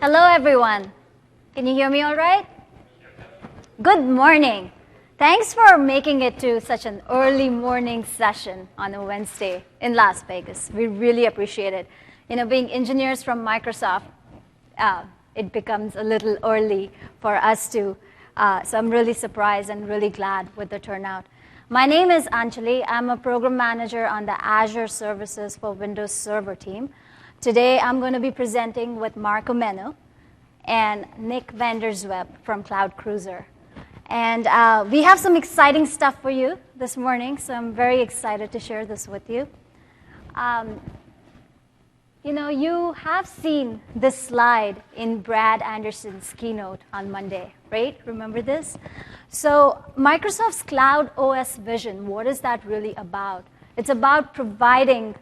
Hello, everyone. Can you hear me all right? Good morning. Thanks for making it to such an early morning session on a Wednesday in Las Vegas. We really appreciate it. You know, being engineers from Microsoft, it becomes a little early for us to, so I'm really surprised and really glad with the turnout. My name is Anjali. I'm a program manager on the Azure Services for Windows Server team. Today, I'm going to be presenting with Marco Meno and Nick Vandersweb from Cloud Cruiser. And we have some exciting stuff for you this morning, so I'm very excited to share this with you. You know, you have seen this slide in Brad Anderson's keynote on Monday, right? Remember this? So Microsoft's Cloud OS vision, what is that really about? It's about providing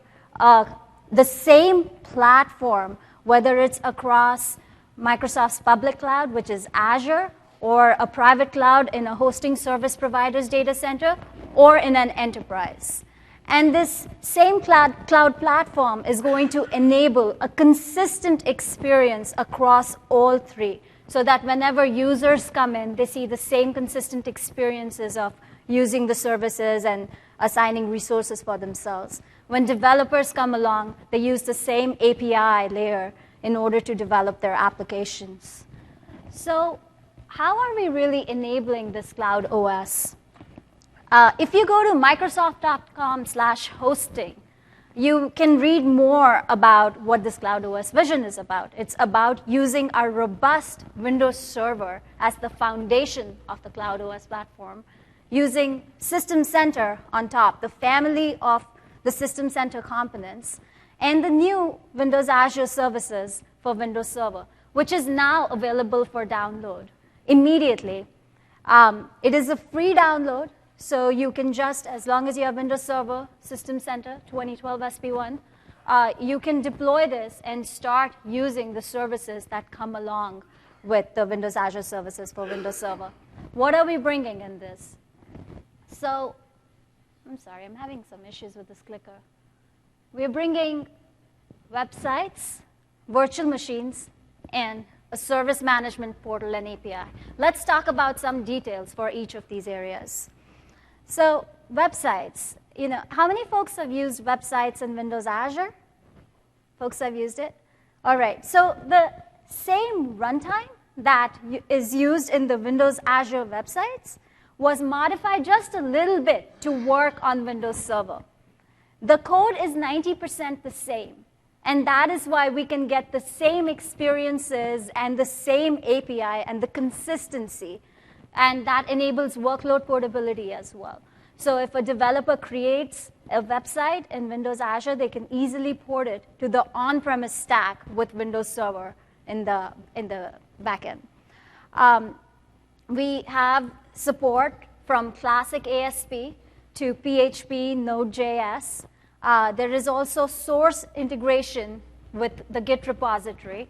the same platform, whether it's across Microsoft's public cloud, which is Azure, or a private cloud in a hosting service provider's data center, or in an enterprise. And this same cloud platform is going to enable a consistent experience across all three, so that whenever users come in, they see the same consistent experiences of using the services and assigning resources for themselves. When developers come along, they use the same API layer in order to develop their applications. So how are we really enabling this Cloud OS? If you go to Microsoft.com/hosting, you can read more about what this Cloud OS vision is about. It's about using our robust Windows Server as the foundation of the Cloud OS platform, using System Center on top, the family of the System Center components, and the new Windows Azure services for Windows Server, which is now available for download immediately. It is a free download, so you can just, as long as you have Windows Server, System Center, 2012 SP1, you can deploy this and start using the services that come along with the Windows Azure services for Windows Server. What are we bringing in this? So, I'm sorry, I'm having some issues with this clicker. We're bringing websites, virtual machines, and a service management portal and API. Let's talk about some details for each of these areas. So, websites. You know, how many folks have used websites in Windows Azure? Folks have used it? All right, so the same runtime that is used in the Windows Azure websites was modified just a little bit to work on Windows Server. The code is 90% the same, and that is why we can get the same experiences and the same API and the consistency, and that enables workload portability as well. So if a developer creates a website in Windows Azure, they can easily port it to the on-premise stack with Windows Server in the backend. We have support from classic ASP to PHP, Node.js. There is also source integration with the Git repository.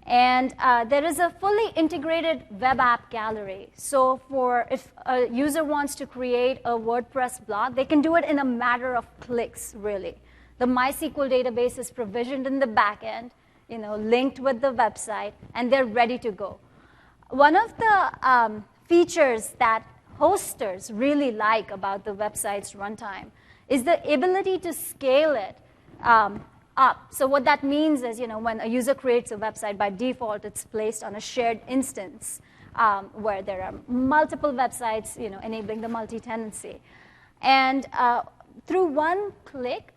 And there is a fully integrated web app gallery. So if a user wants to create a WordPress blog, they can do it in a matter of clicks, really. The MySQL database is provisioned in the backend, you know, linked with the website, and they're ready to go. One of the features that hosters really like about the website's runtime is the ability to scale it up. So what that means is, you know, when a user creates a website, by default, it's placed on a shared instance where there are multiple websites, you know, enabling the multi-tenancy. And through one click,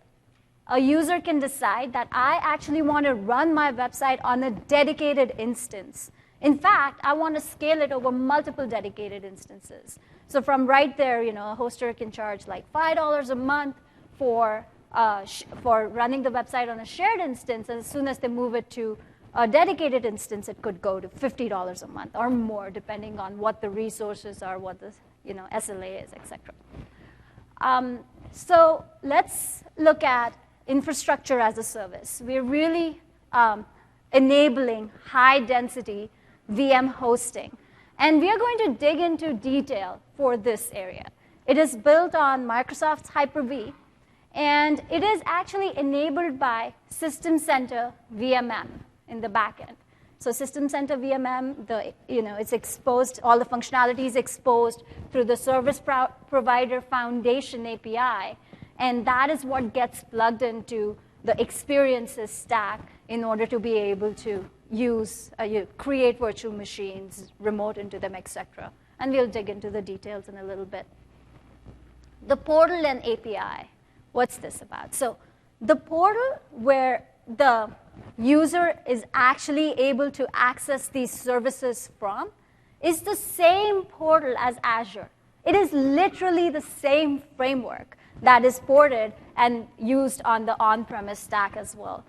a user can decide that I actually want to run my website on a dedicated instance. In fact, I want to scale it over multiple dedicated instances. So from right there, you know, a hoster can charge like $5 a month for running the website on a shared instance. And as soon as they move it to a dedicated instance, it could go to $50 a month or more, depending on what the resources are, what the SLA is, et cetera. So let's look at infrastructure as a service. We're really enabling high-density VM hosting. And we are going to dig into detail for this area. It is built on Microsoft's Hyper-V, and it is actually enabled by System Center VMM in the backend. So System Center VMM, it's exposed, all the functionality is exposed through the Service Provider Foundation API. And that is what gets plugged into the experiences stack in order to be able to use, create virtual machines, remote into them, et cetera. And we'll dig into the details in a little bit. The portal and API, what's this about? So the portal where the user is actually able to access these services from is the same portal as Azure. It is literally the same framework that is ported and used on the on-premise stack as well.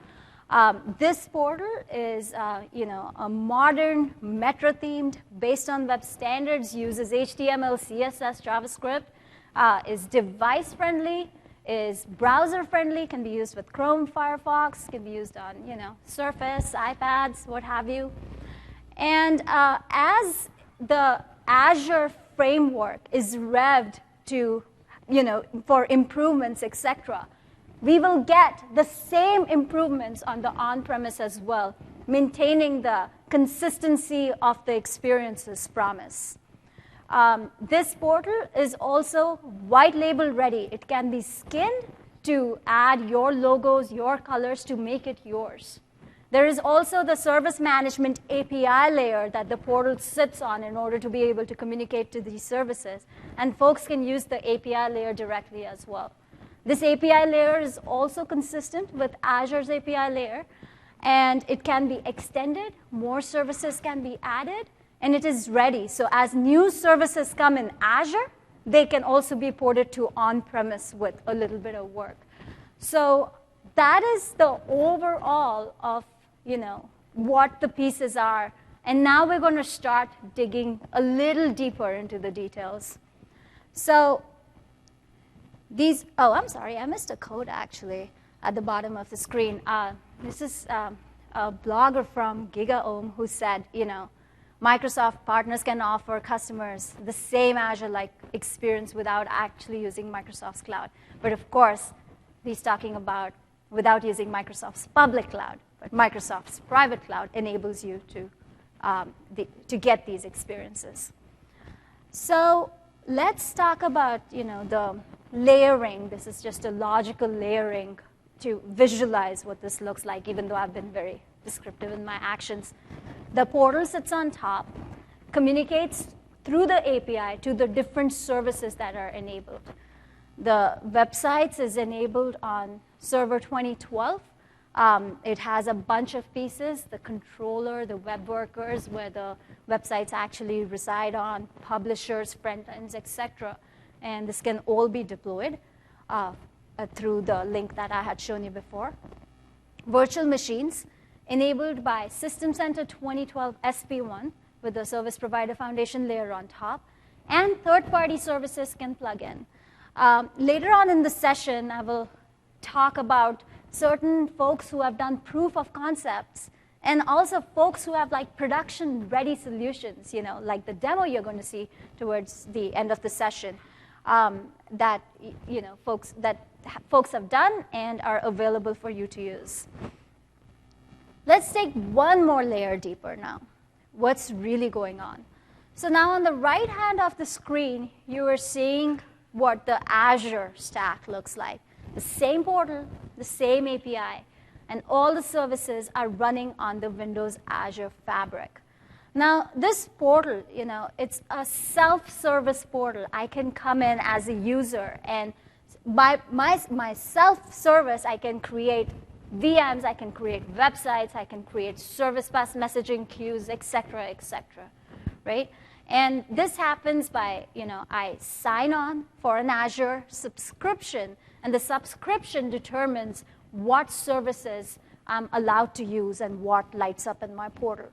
This portal is a modern, meta-themed, based on web standards, uses HTML, CSS, JavaScript, is device-friendly, is browser-friendly, can be used with Chrome, Firefox, can be used on Surface, iPads, what have you. And as the Azure framework is revved to, for improvements, et cetera, we will get the same improvements on the on-premise as well, maintaining the consistency of the experiences promise. This portal is also white label ready. It can be skinned to add your logos, your colors to make it yours. There is also the service management API layer that the portal sits on in order to be able to communicate to these services. And folks can use the API layer directly as well. This API layer is also consistent with Azure's API layer. And it can be extended. More services can be added. And it is ready. So as new services come in Azure, they can also be ported to on-premise with a little bit of work. So that is the overall of what the pieces are. And now we're going to start digging a little deeper into the details. So these, I'm sorry, I missed a code actually at the bottom of the screen. This is a blogger from GigaOM who said, Microsoft partners can offer customers the same Azure-like experience without actually using Microsoft's cloud. But of course, he's talking about without using Microsoft's public cloud. But Microsoft's private cloud enables you to get these experiences. So let's talk about the layering. This is just a logical layering to visualize what this looks like, even though I've been very descriptive in my actions. The portal sits on top, communicates through the API to the different services that are enabled. The websites is enabled on Server 2012. It has a bunch of pieces, the controller, the web workers, where the websites actually reside on, publishers, front ends, et cetera. And this can all be deployed through the link that I had shown you before. Virtual machines enabled by System Center 2012 SP1 with the Service Provider Foundation layer on top. And third-party services can plug in. Later on in the session, I will talk about certain folks who have done proof of concepts and also folks who have production-ready solutions, like the demo you're going to see towards the end of the session that folks have done and are available for you to use. Let's take one more layer deeper now. What's really going on? So now on the right hand of the screen, you are seeing what the Azure stack looks like. The same portal, the same API, and all the services are running on the Windows Azure Fabric. Now, this portal, it's a self-service portal. I can come in as a user, and by my self-service, I can create VMs, I can create websites, I can create service bus messaging queues, et cetera, right? And this happens by, I sign on for an Azure subscription, and the subscription determines what services I'm allowed to use and what lights up in my portal.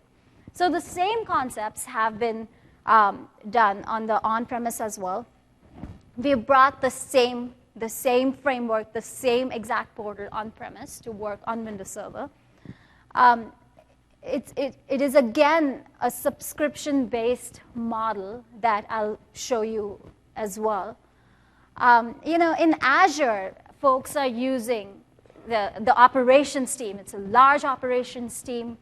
So the same concepts have been done on the on-premise as well. We brought the same framework, the same exact portal on-premise to work on Windows Server. It is, again, a subscription-based model that I'll show you as well. In Azure, folks are using the operations team. It's a large operations team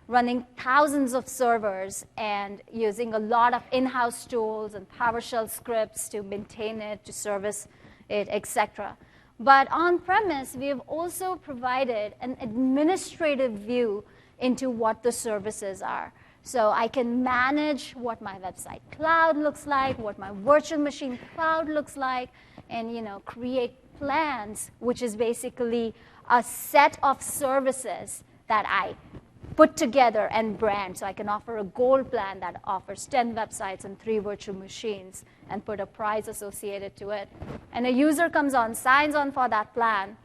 running thousands of servers and using a lot of in-house tools and PowerShell scripts to maintain it, to service it, etc. But on-premise, we have also provided an administrative view into what the services are. So I can manage what my website cloud looks like, what my virtual machine cloud looks like, and create plans, which is basically a set of services that I put together and brand. So I can offer a gold plan that offers 10 websites and 3 virtual machines and put a price associated to it. And a user comes on, signs on for that plan,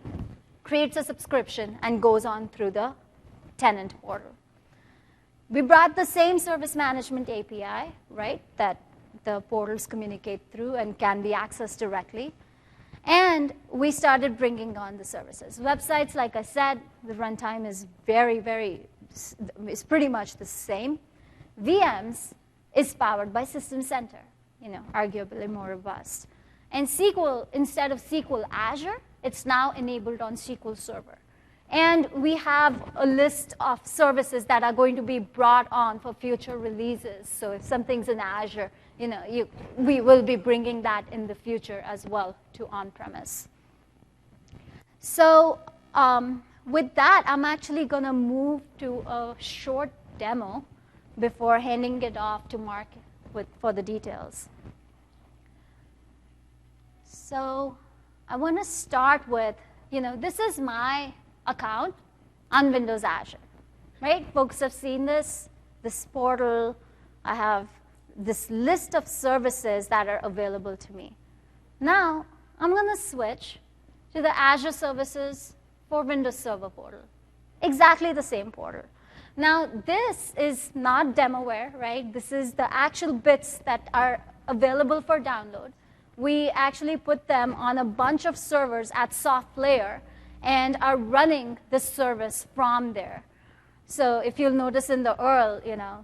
creates a subscription, and goes on through the tenant portal. We brought the same service management API, right, that the portals communicate through and can be accessed directly. And we started bringing on the services. Websites, like I said, the runtime is is pretty much the same. VMs is powered by System Center, arguably more robust. And SQL, instead of SQL Azure, it's now enabled on SQL Server. And we have a list of services that are going to be brought on for future releases. So if something's in Azure, we will be bringing that in the future as well to on-premise. So with that, I'm actually going to move to a short demo before handing it off to Mark for the details. So I want to start with, this is my account on Windows Azure, right? Folks have seen this portal. I have this list of services that are available to me. Now, I'm going to switch to the Azure services for Windows Server portal. Exactly the same portal. Now, this is not demoware, right? This is the actual bits that are available for download. We actually put them on a bunch of servers at soft layer and are running this service from there. So if you'll notice in the URL,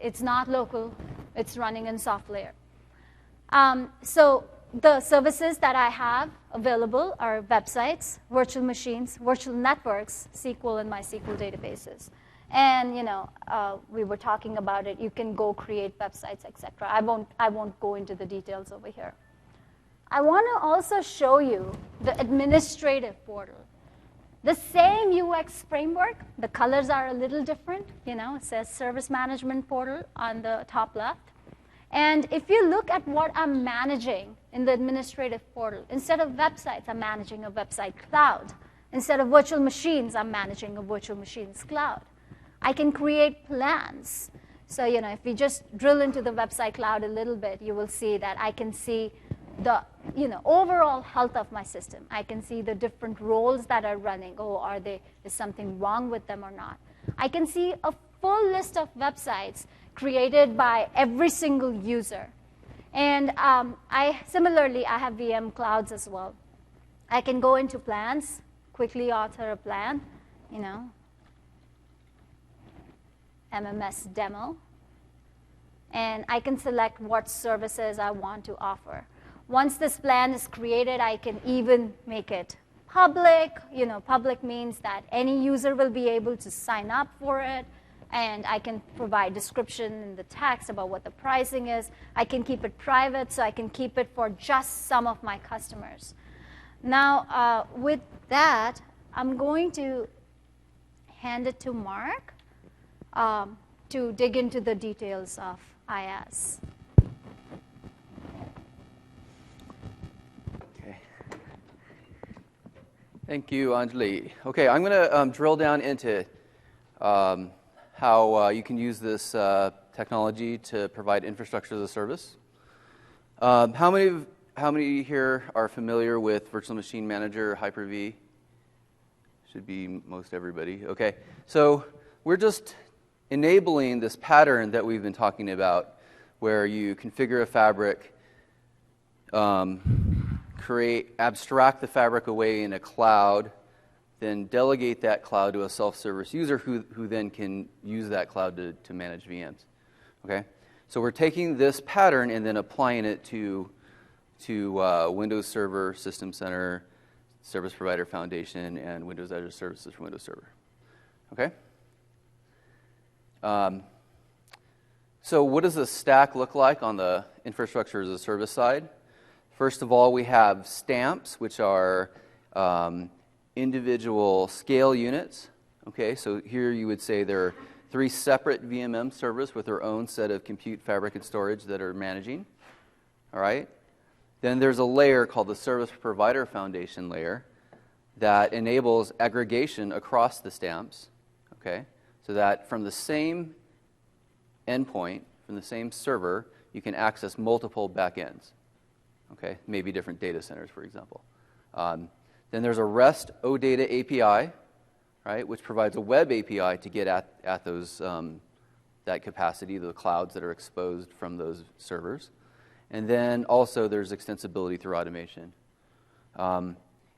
it's not local. It's running in soft layer. So the services that I have available are websites, virtual machines, virtual networks, SQL and MySQL databases. And we were talking about it. You can go create websites, etc. I won't go into the details over here. I want to also show you the administrative portal. The same UX framework, the colors are a little different. It says Service Management Portal on the top left. And if you look at what I'm managing in the administrative portal, instead of websites, I'm managing a website cloud. Instead of virtual machines, I'm managing a virtual machines cloud. I can create plans. So if we just drill into the website cloud a little bit, you will see that I can see the overall health of my system. I can see the different roles that are running. Is something wrong with them or not? I can see a full list of websites created by every single user. And similarly, I have VM clouds as well. I can go into plans, quickly author a plan, MMS demo. And I can select what services I want to offer. Once this plan is created, I can even make it public. Public means that any user will be able to sign up for it. And I can provide description in the text about what the pricing is. I can keep it private, so I can keep it for just some of my customers. Now, with that, I'm going to hand it to Mark to dig into the details of IaaS. Okay. Thank you, Anjali. Okay, I'm going to drill down into how you can use this technology to provide infrastructure as a service. How many here are familiar with Virtual Machine Manager, Hyper-V? Should be most everybody. Okay, so we're just enabling this pattern that we've been talking about, where you configure a fabric, abstract the fabric away in a cloud, then delegate that cloud to a self-service user who then can use that cloud to manage VMs. Okay, so we're taking this pattern and then applying it to Windows Server, System Center, Service Provider Foundation, and Windows Azure Services for Windows Server. Okay. So what does the stack look like on the infrastructure as a service side? First of all, we have stamps, which are individual scale units. Okay, so here you would say there are 3 separate VMM servers with their own set of compute, fabric, and storage that are managing. All right. Then there's a layer called the Service Provider Foundation layer that enables aggregation across the stamps. Okay, so that from the same endpoint, from the same server, you can access multiple backends. Okay, maybe different data centers, for example. Then there's a REST OData API, right, which provides a web API to get at those that capacity, the clouds that are exposed from those servers. And then also there's extensibility through automation.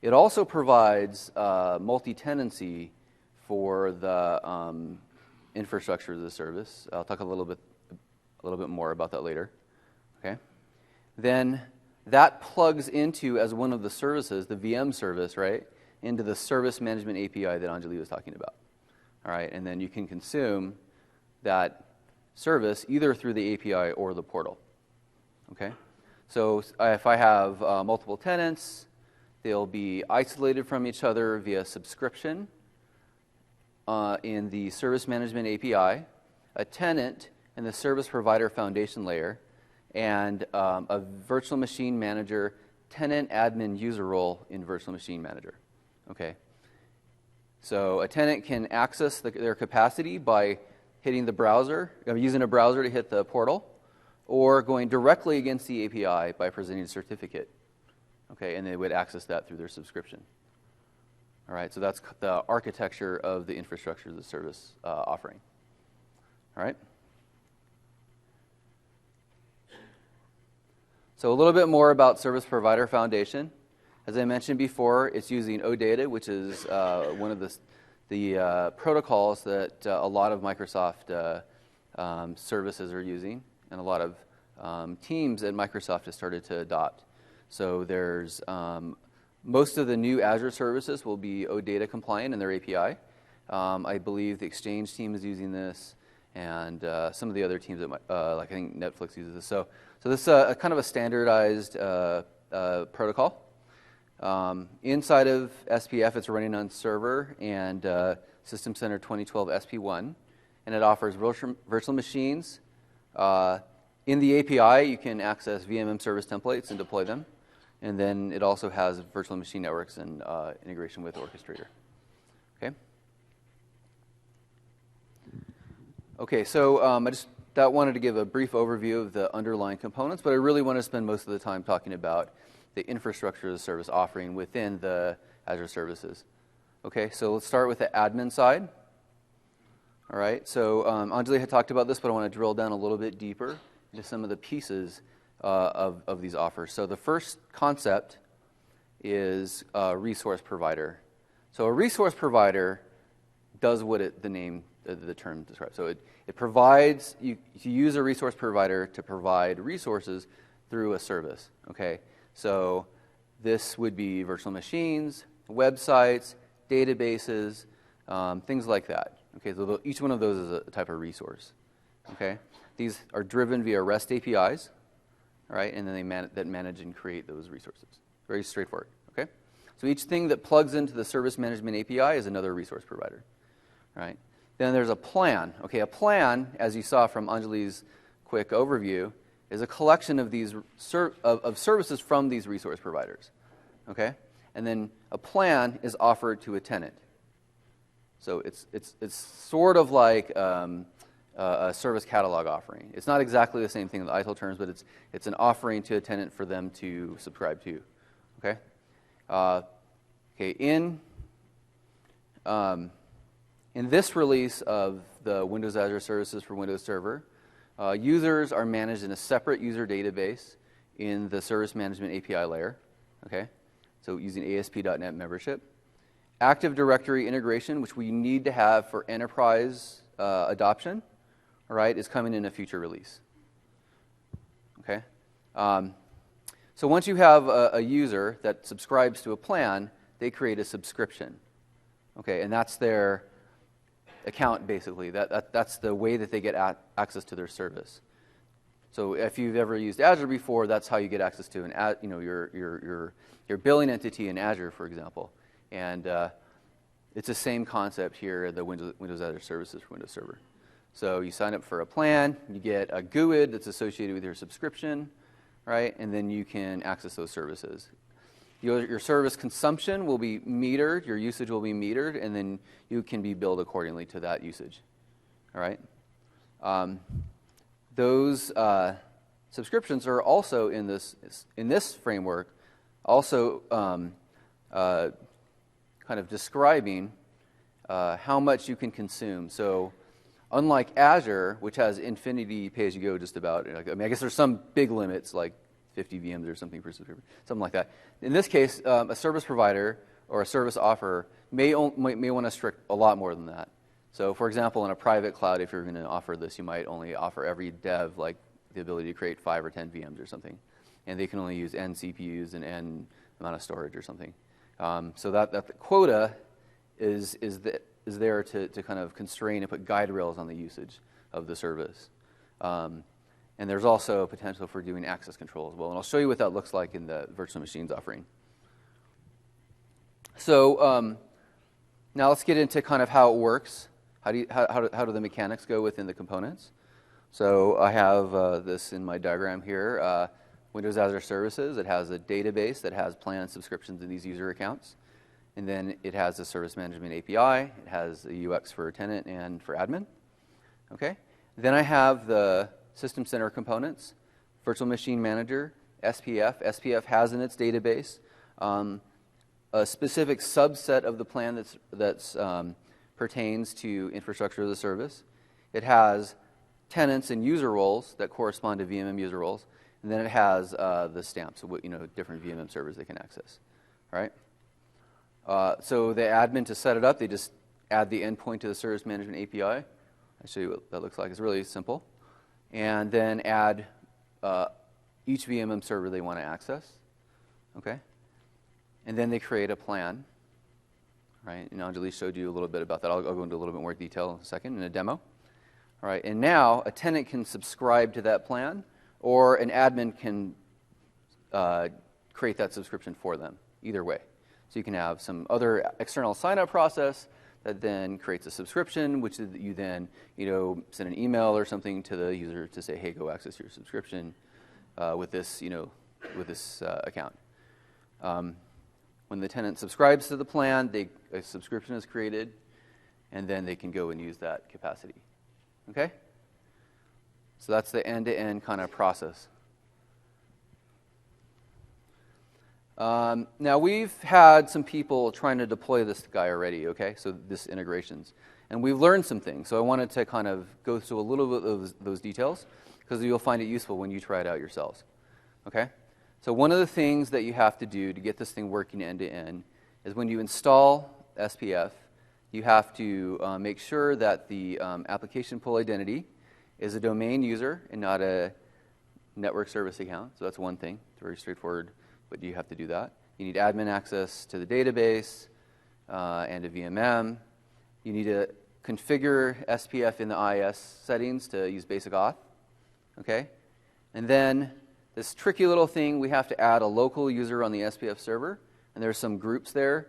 It also provides multi-tenancy for the infrastructure as a service. I'll talk a little bit more about that later. Okay. Then that plugs into, as one of the services, the VM service, right, into the service management API that Anjali was talking about. All right, and then you can consume that service either through the API or the portal. Okay, so if I have multiple tenants, they'll be isolated from each other via subscription in the service management API, a tenant in the service provider foundation layer, and a virtual machine manager tenant admin user role in virtual machine manager. Okay, so a tenant can access their capacity by hitting the browser, using a browser to hit the portal, or going directly against the API by presenting a certificate. Okay, and they would access that through their subscription. All right, so that's the architecture of the infrastructure as a service offering. All right. So a little bit more about Service Provider Foundation. As I mentioned before, it's using OData, which is one of the protocols that a lot of Microsoft services are using, and a lot of teams at Microsoft have started to adopt. So there's most of the new Azure services will be OData compliant in their API. I believe the Exchange team is using this, and some of the other teams, like I think Netflix uses this. So this is a kind of a standardized protocol. Inside of SPF, it's running on server and System Center 2012 SP1, and it offers virtual machines. In the API, you can access VMM service templates and deploy them. And then it also has virtual machine networks and integration with Orchestrator. Okay. Okay, so I just wanted to give a brief overview of the underlying components, but I really want to spend most of the time talking about the infrastructure as a service offering within the Azure services. Okay, so let's start with the admin side. All right, so Anjali had talked about this, but I want to drill down a little bit deeper into some of the pieces of these offers. So the first concept is a resource provider. So a resource provider does what the term describes. So it provides, you use a resource provider to provide resources through a service. Okay, so this would be virtual machines, websites, databases, things like that. Okay, so each one of those is a type of resource. Okay, these are driven via REST APIs. All right, and then they manage and create those resources. Very straightforward. Okay, so each thing that plugs into the service management API is another resource provider. All right, then there's a plan. Okay, a plan, as you saw from Anjali's quick overview, is a collection of these of services from these resource providers. Okay, and then a plan is offered to a tenant. So it's sort of like a service catalog offering. It's not exactly the same thing in the ITIL terms, but it's an offering to a tenant for them to subscribe to. Okay. In this release of the Windows Azure Services for Windows Server, users are managed in a separate user database in the Service Management API layer. Okay. So using ASP.NET membership. Active Directory integration, which we need to have for enterprise adoption, all right, is coming in a future release. Okay. So once you have a user that subscribes to a plan, they create a subscription. Okay, and that's their account, basically. That's the way that they get access to their service. So if you've ever used Azure before, that's how you get access to your billing entity in Azure, for example. And it's the same concept here, the Windows Azure Services for Windows Server. So you sign up for a plan, you get a GUID that's associated with your subscription, right? And then you can access those services. Your service consumption will be metered, your usage will be metered, and then you can be billed accordingly to that usage, all right? Those subscriptions are also in this framework, also kind of describing how much you can consume. So unlike Azure, which has infinity pay-as-you-go just about, I mean, I guess there's some big limits, like 50 VMs or something per subscription, something like that. In this case, a service provider or a service offerer may want to restrict a lot more than that. So for example, in a private cloud, if you're going to offer this, you might only offer every dev like the ability to create 5 or 10 VMs or something. And they can only use N CPUs and N amount of storage or something. So that the quota is there to kind of constrain and put guide rails on the usage of the service. And there's also potential for doing access control as well. And I'll show you what that looks like in the virtual machines offering. So now let's get into kind of how it works. How do the mechanics go within the components? So I have this in my diagram here. Windows Azure Services. It has a database that has plan subscriptions in these user accounts. And then it has a service management API. It has a UX for tenant and for admin. Okay. Then I have the System Center components, Virtual Machine Manager, SPF. SPF has in its database a specific subset of the plan that's pertains to infrastructure as a service. It has tenants and user roles that correspond to VMM user roles, and then it has the stamps, different VMM servers they can access. All right. So the admin, to set it up, they just add the endpoint to the Service Management API. I'll show you what that looks like. It's really simple. And then add each VMM server they want to access. Okay? And then they create a plan. Right? And Anjali showed you a little bit about that. I'll go into a little bit more detail in a second in a demo. All right. And now a tenant can subscribe to that plan, or an admin can create that subscription for them. Either way. So you can have some other external sign-up process that then creates a subscription, which you then send an email or something to the user to say, hey, go access your subscription with this account. When the tenant subscribes to the plan, a subscription is created, and then they can go and use that capacity. Okay? So that's the end-to-end kind of process. Now, we've had some people trying to deploy this guy already, okay? So this integrations. And we've learned some things. So I wanted to kind of go through a little bit of those details, because you'll find it useful when you try it out yourselves, okay? So one of the things that you have to do to get this thing working end-to-end is when you install SPF, you have to make sure that the application pool identity is a domain user and not a network service account. So that's one thing. It's very straightforward. But you have to do that. You need admin access to the database and a VMM. You need to configure SPF in the IS settings to use basic auth. Okay? And then this tricky little thing, we have to add a local user on the SPF server. And there's some groups there.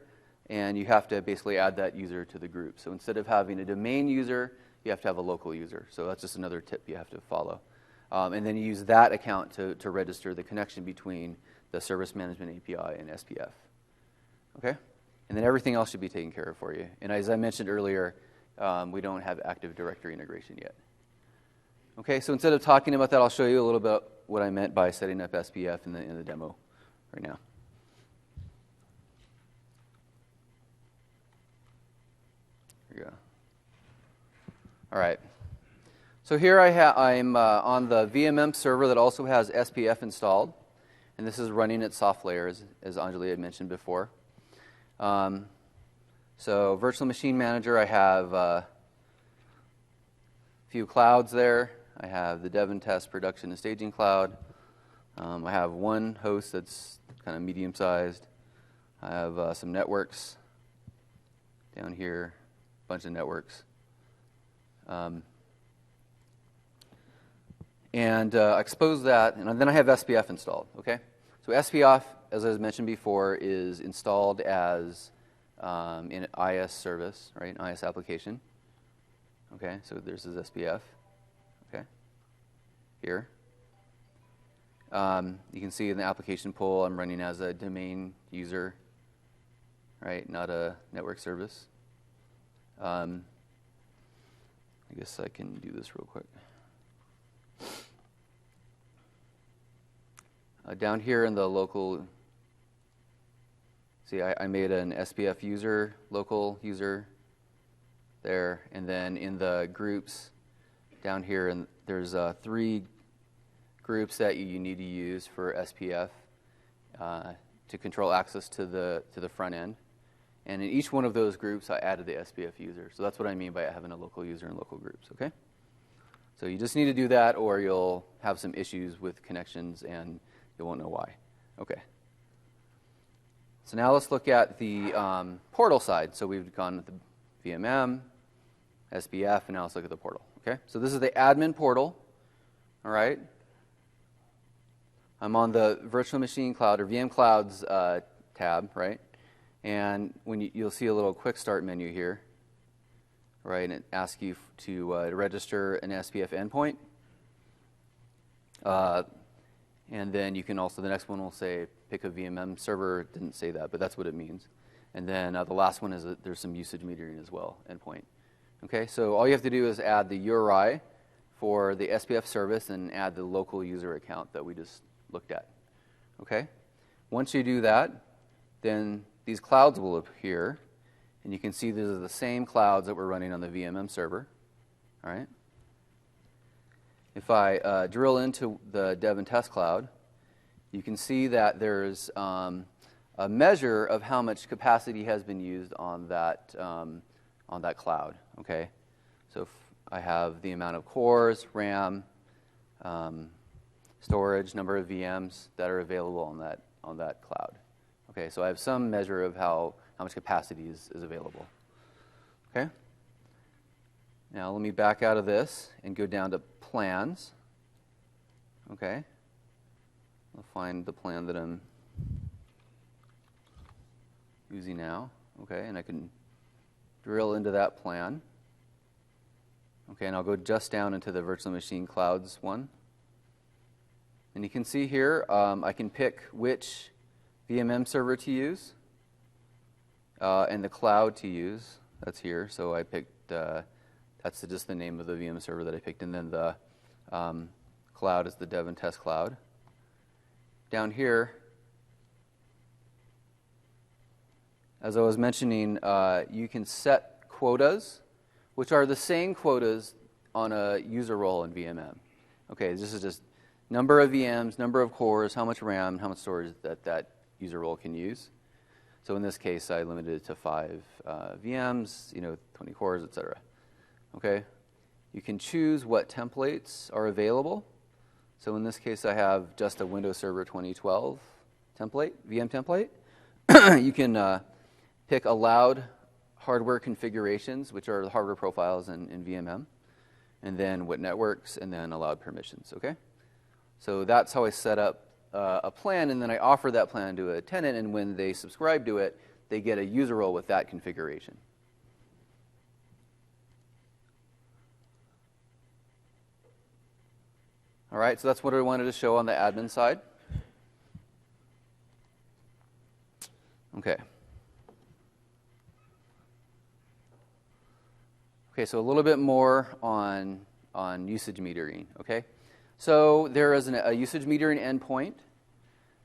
And you have to basically add that user to the group. So instead of having a domain user, you have to have a local user. So that's just another tip you have to follow. And then you use that account to register the connection between the Service Management API and SPF. Okay? And then everything else should be taken care of for you. And as I mentioned earlier, we don't have Active Directory integration yet. Okay, so instead of talking about that, I'll show you a little bit what I meant by setting up SPF in the demo right now. Here we go. All right. So here I'm on the VMM server that also has SPF installed. And this is running at soft layer, as Anjali had mentioned before. So Virtual Machine Manager, I have a few clouds there. I have the Dev and Test Production and Staging Cloud. I have one host that's kind of medium-sized. I have some networks down here, a bunch of networks. And expose that, and then I have SPF installed, okay? So SPF, as I mentioned before, is installed as in an IS service, right, an IS application. Okay, so there's this SPF, okay, here. You can see in the application pool, I'm running as a domain user, right, not a network service. I guess I can do this real quick. Down here in the local, see, I made an SPF user, local user there, and then in the groups down here, and there's 3 groups that you need to use for SPF to control access to the front end. And in each one of those groups, I added the SPF user. So that's what I mean by having a local user and local groups, okay? So you just need to do that, or you'll have some issues with connections and you won't know why. Okay. So now let's look at the portal side. So we've gone with the VMM, SPF, and now let's look at the portal. Okay. So this is the admin portal. All right. I'm on the Virtual Machine Cloud or VM Clouds tab, right? And when you'll see a little quick start menu here, right? And it asks you to register an SPF endpoint. And then you can also, the next one will say pick a VMM server. It didn't say that, but that's what it means. And then the last one is there's some usage metering as well, endpoint. Okay, so all you have to do is add the URI for the SPF service and add the local user account that we just looked at. Okay, once you do that, then these clouds will appear, and you can see these are the same clouds that we're running on the VMM server. All right. If I drill into the dev and test cloud, you can see that there's a measure of how much capacity has been used on that cloud. Okay, so if I have the amount of cores, RAM, storage, number of VMs that are available on that cloud. Okay, so I have some measure of how much capacity is available. Okay. Now let me back out of this and go down to plans. Okay. I'll find the plan that I'm using now. Okay, and I can drill into that plan. Okay, and I'll go just down into the Virtual Machine Clouds one. And you can see here, I can pick which VMM server to use and the cloud to use. That's here. So I picked, that's just the name of the VM server that I picked. And then the cloud is the dev and test cloud. Down here, as I was mentioning, you can set quotas, which are the same quotas on a user role in VMM. Okay, this is just number of VMs, number of cores, how much RAM, how much storage that user role can use. So in this case, I limited it to 5 VMs, 20 cores, etc. Okay, you can choose what templates are available. So in this case, I have just a Windows Server 2012 template, VM template. You can pick allowed hardware configurations, which are the hardware profiles in VMM, and then what networks, and then allowed permissions, okay? So that's how I set up a plan, and then I offer that plan to a tenant, and when they subscribe to it, they get a user role with that configuration. All right, so that's what I wanted to show on the admin side. Okay. Okay, so a little bit more on usage metering, okay? So there is a usage metering endpoint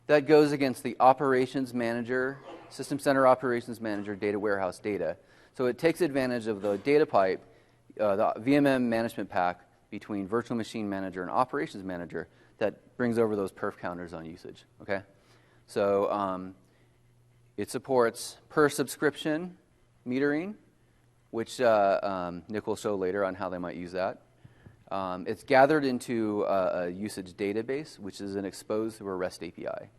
that goes against the operations manager, system center operations manager, data warehouse data. So it takes advantage of the data pipe, the VMM management pack between virtual machine manager and operations manager that brings over those perf counters on usage, okay? So it supports per subscription metering, which Nick will show later on how they might use that. It's gathered into a usage database, which is exposed through a REST API,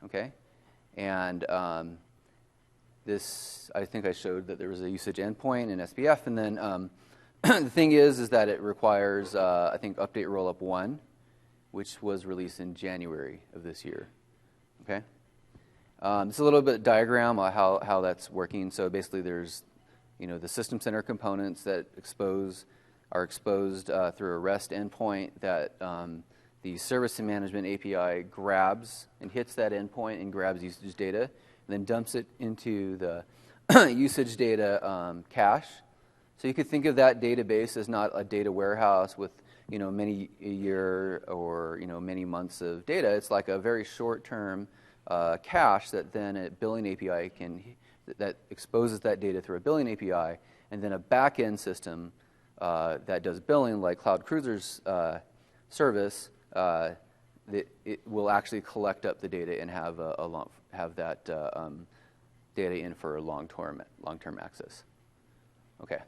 okay? And this, I think I showed that there was a usage endpoint in SPF, and then The thing is that it requires, I think, update rollup 1, which was released in January of this year. Okay. It's a little bit diagram on how that's working. So basically, there's the system center components that are exposed through a REST endpoint that the service and management API grabs and hits that endpoint and grabs usage data, and then dumps it into the usage data cache. So you could think of that database as not a data warehouse with many a year or many months of data. It's like a very short-term cache that then a billing API that exposes that data through a billing API, and then a back-end system that does billing, like Cloud Cruiser's service, that it will actually collect up the data and have that data in for long-term access. Okay.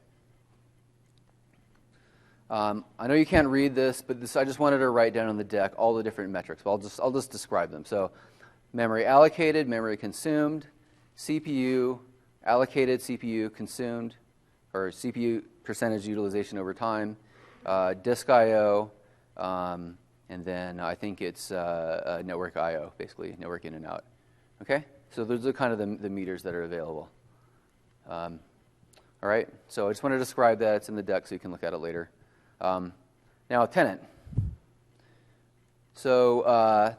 I know you can't read this, but I just wanted to write down on the deck all the different metrics. But I'll just describe them. So, memory allocated, memory consumed, CPU allocated, CPU consumed, or CPU percentage utilization over time, disk I/O, and then I think it's network I/O, basically network in and out. Okay, so those are kind of the meters that are available. All right, so I just want to describe that. It's in the deck, so you can look at it later. Now, tenant. So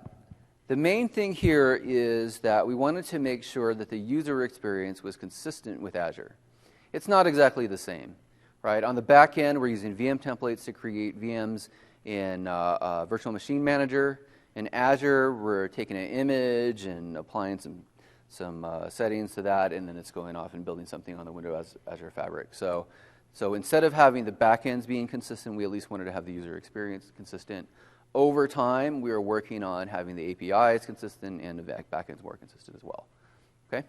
the main thing here is that we wanted to make sure that the user experience was consistent with Azure. It's not exactly the same, right? On the back end, we're using VM templates to create VMs in Virtual Machine Manager. In Azure, we're taking an image and applying some settings to that, and then it's going off and building something on the Windows Azure Fabric. So instead of having the backends being consistent, we at least wanted to have the user experience consistent. Over time, we are working on having the APIs consistent and the backends more consistent as well. Okay.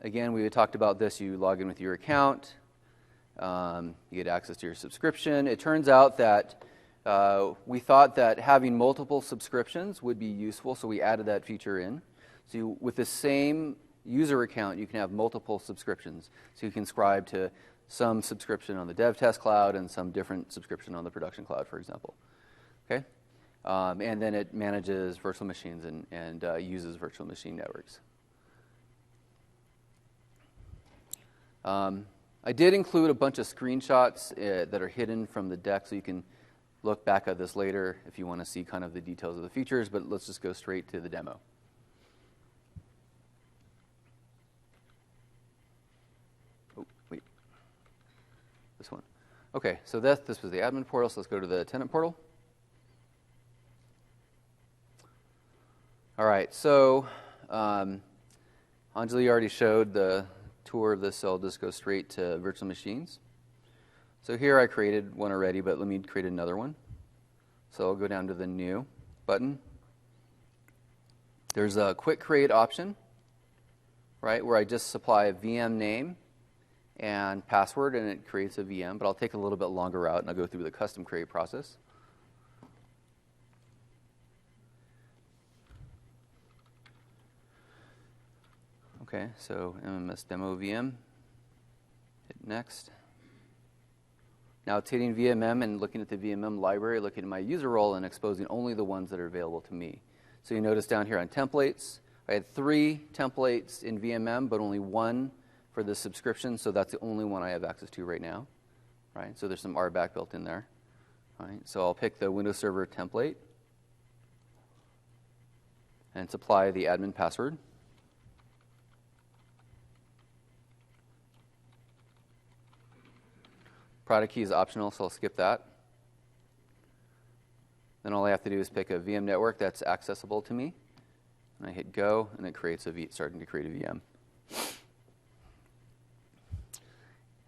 Again, we had talked about this. You log in with your account. You get access to your subscription. It turns out that we thought that having multiple subscriptions would be useful, so we added that feature in. So with the same user account, you can have multiple subscriptions. So you can subscribe to some subscription on the Dev Test Cloud and some different subscription on the Production Cloud, for example. Okay, and then it manages virtual machines and uses virtual machine networks. I did include a bunch of screenshots that are hidden from the deck, so you can look back at this later if you want to see kind of the details of the features, but let's just go straight to the demo. This one. Okay, so this was the admin portal, so let's go to the tenant portal. All right, so Anjali already showed the tour of this, so I'll just go straight to virtual machines. So here I created one already, but let me create another one. So I'll go down to the new button. There's a quick create option, right, where I just supply a VM name and password, and it creates a VM, but I'll take a little bit longer route, and I'll go through the custom create process. Okay, so MMS demo VM, hit next. Now it's hitting VMM and looking at the VMM library, looking at my user role and exposing only the ones that are available to me. So you notice down here on templates, I had 3 templates in VMM, but only 1 for the subscription, so that's the only one I have access to right now, right? So there's some RBAC built in there, right? So I'll pick the Windows Server template and supply the admin password. Product key is optional, so I'll skip that. Then all I have to do is pick a VM network that's accessible to me, and I hit go, and it creates starting to create a VM.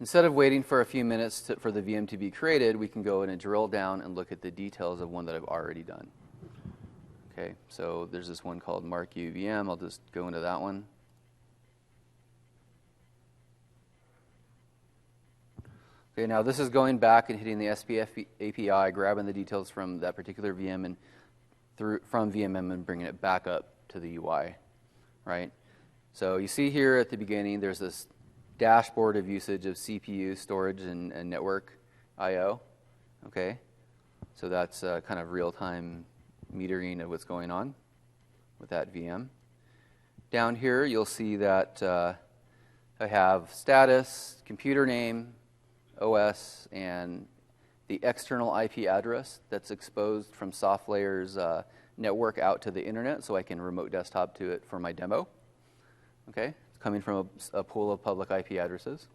Instead of waiting for a few minutes for the VM to be created, we can go in and drill down and look at the details of one that I've already done. Okay, so there's this one called Mark U VM. I'll just go into that one. Okay, now this is going back and hitting the SPF API, grabbing the details from that particular VM and from VMM and bringing it back up to the UI, right? So you see here at the beginning, there's this dashboard of usage of CPU, storage, and network I/O. Okay, so that's kind of real-time metering of what's going on with that VM. Down here, you'll see that I have status, computer name, OS, and the external IP address that's exposed from SoftLayer's network out to the internet, so I can remote desktop to it for my demo. Okay, it's coming from a pool of public IP addresses.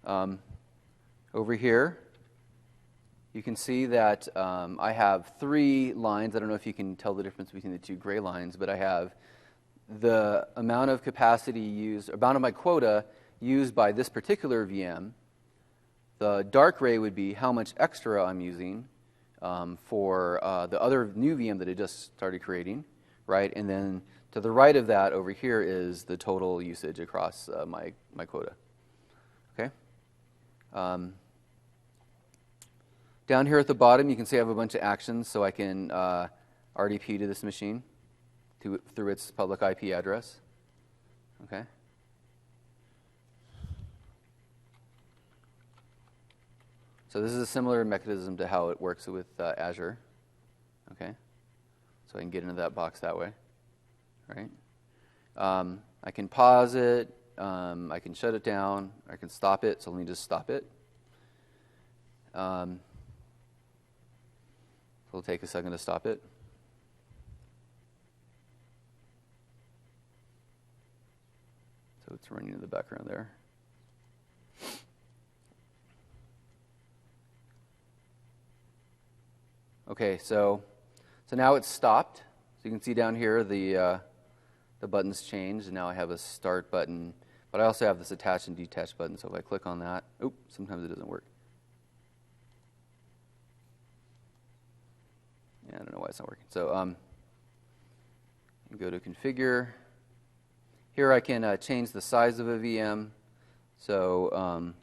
Over here, you can see that I have 3 lines. I don't know if you can tell the difference between the 2 gray lines, but I have the amount of capacity used, amount of my quota used by this particular VM. The dark gray would be how much extra I'm using for the other new VM that I just started creating, right? And then to the right of that over here is the total usage across my quota. Okay. Down here at the bottom, you can see I have a bunch of actions, so I can RDP to this machine through its public IP address. Okay. So this is a similar mechanism to how it works with Azure. Okay. So I can get into that box that way. Right. I can pause it. I can shut it down. I can stop it. So let me just stop it. So it'll take a second to stop it. So it's running in the background there. Okay, so now it's stopped. So you can see down here the buttons changed, and now I have a start button. But I also have this attach and detach button. So if I click on that, sometimes it doesn't work. Yeah, I don't know why it's not working. So go to configure. Here I can change the size of a VM. So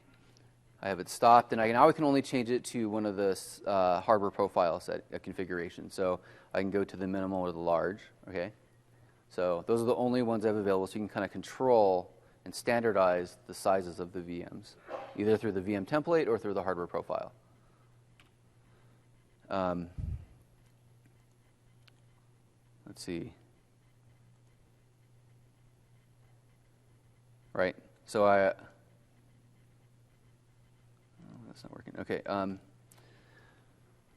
I have it stopped, and now I can only change it to one of the hardware profiles at configuration. So I can go to the minimal or the large. Okay. So those are the only ones I have available. So you can kind of control and standardize the sizes of the VMs, either through the VM template or through the hardware profile. Let's see. Right. So that's not working. Okay.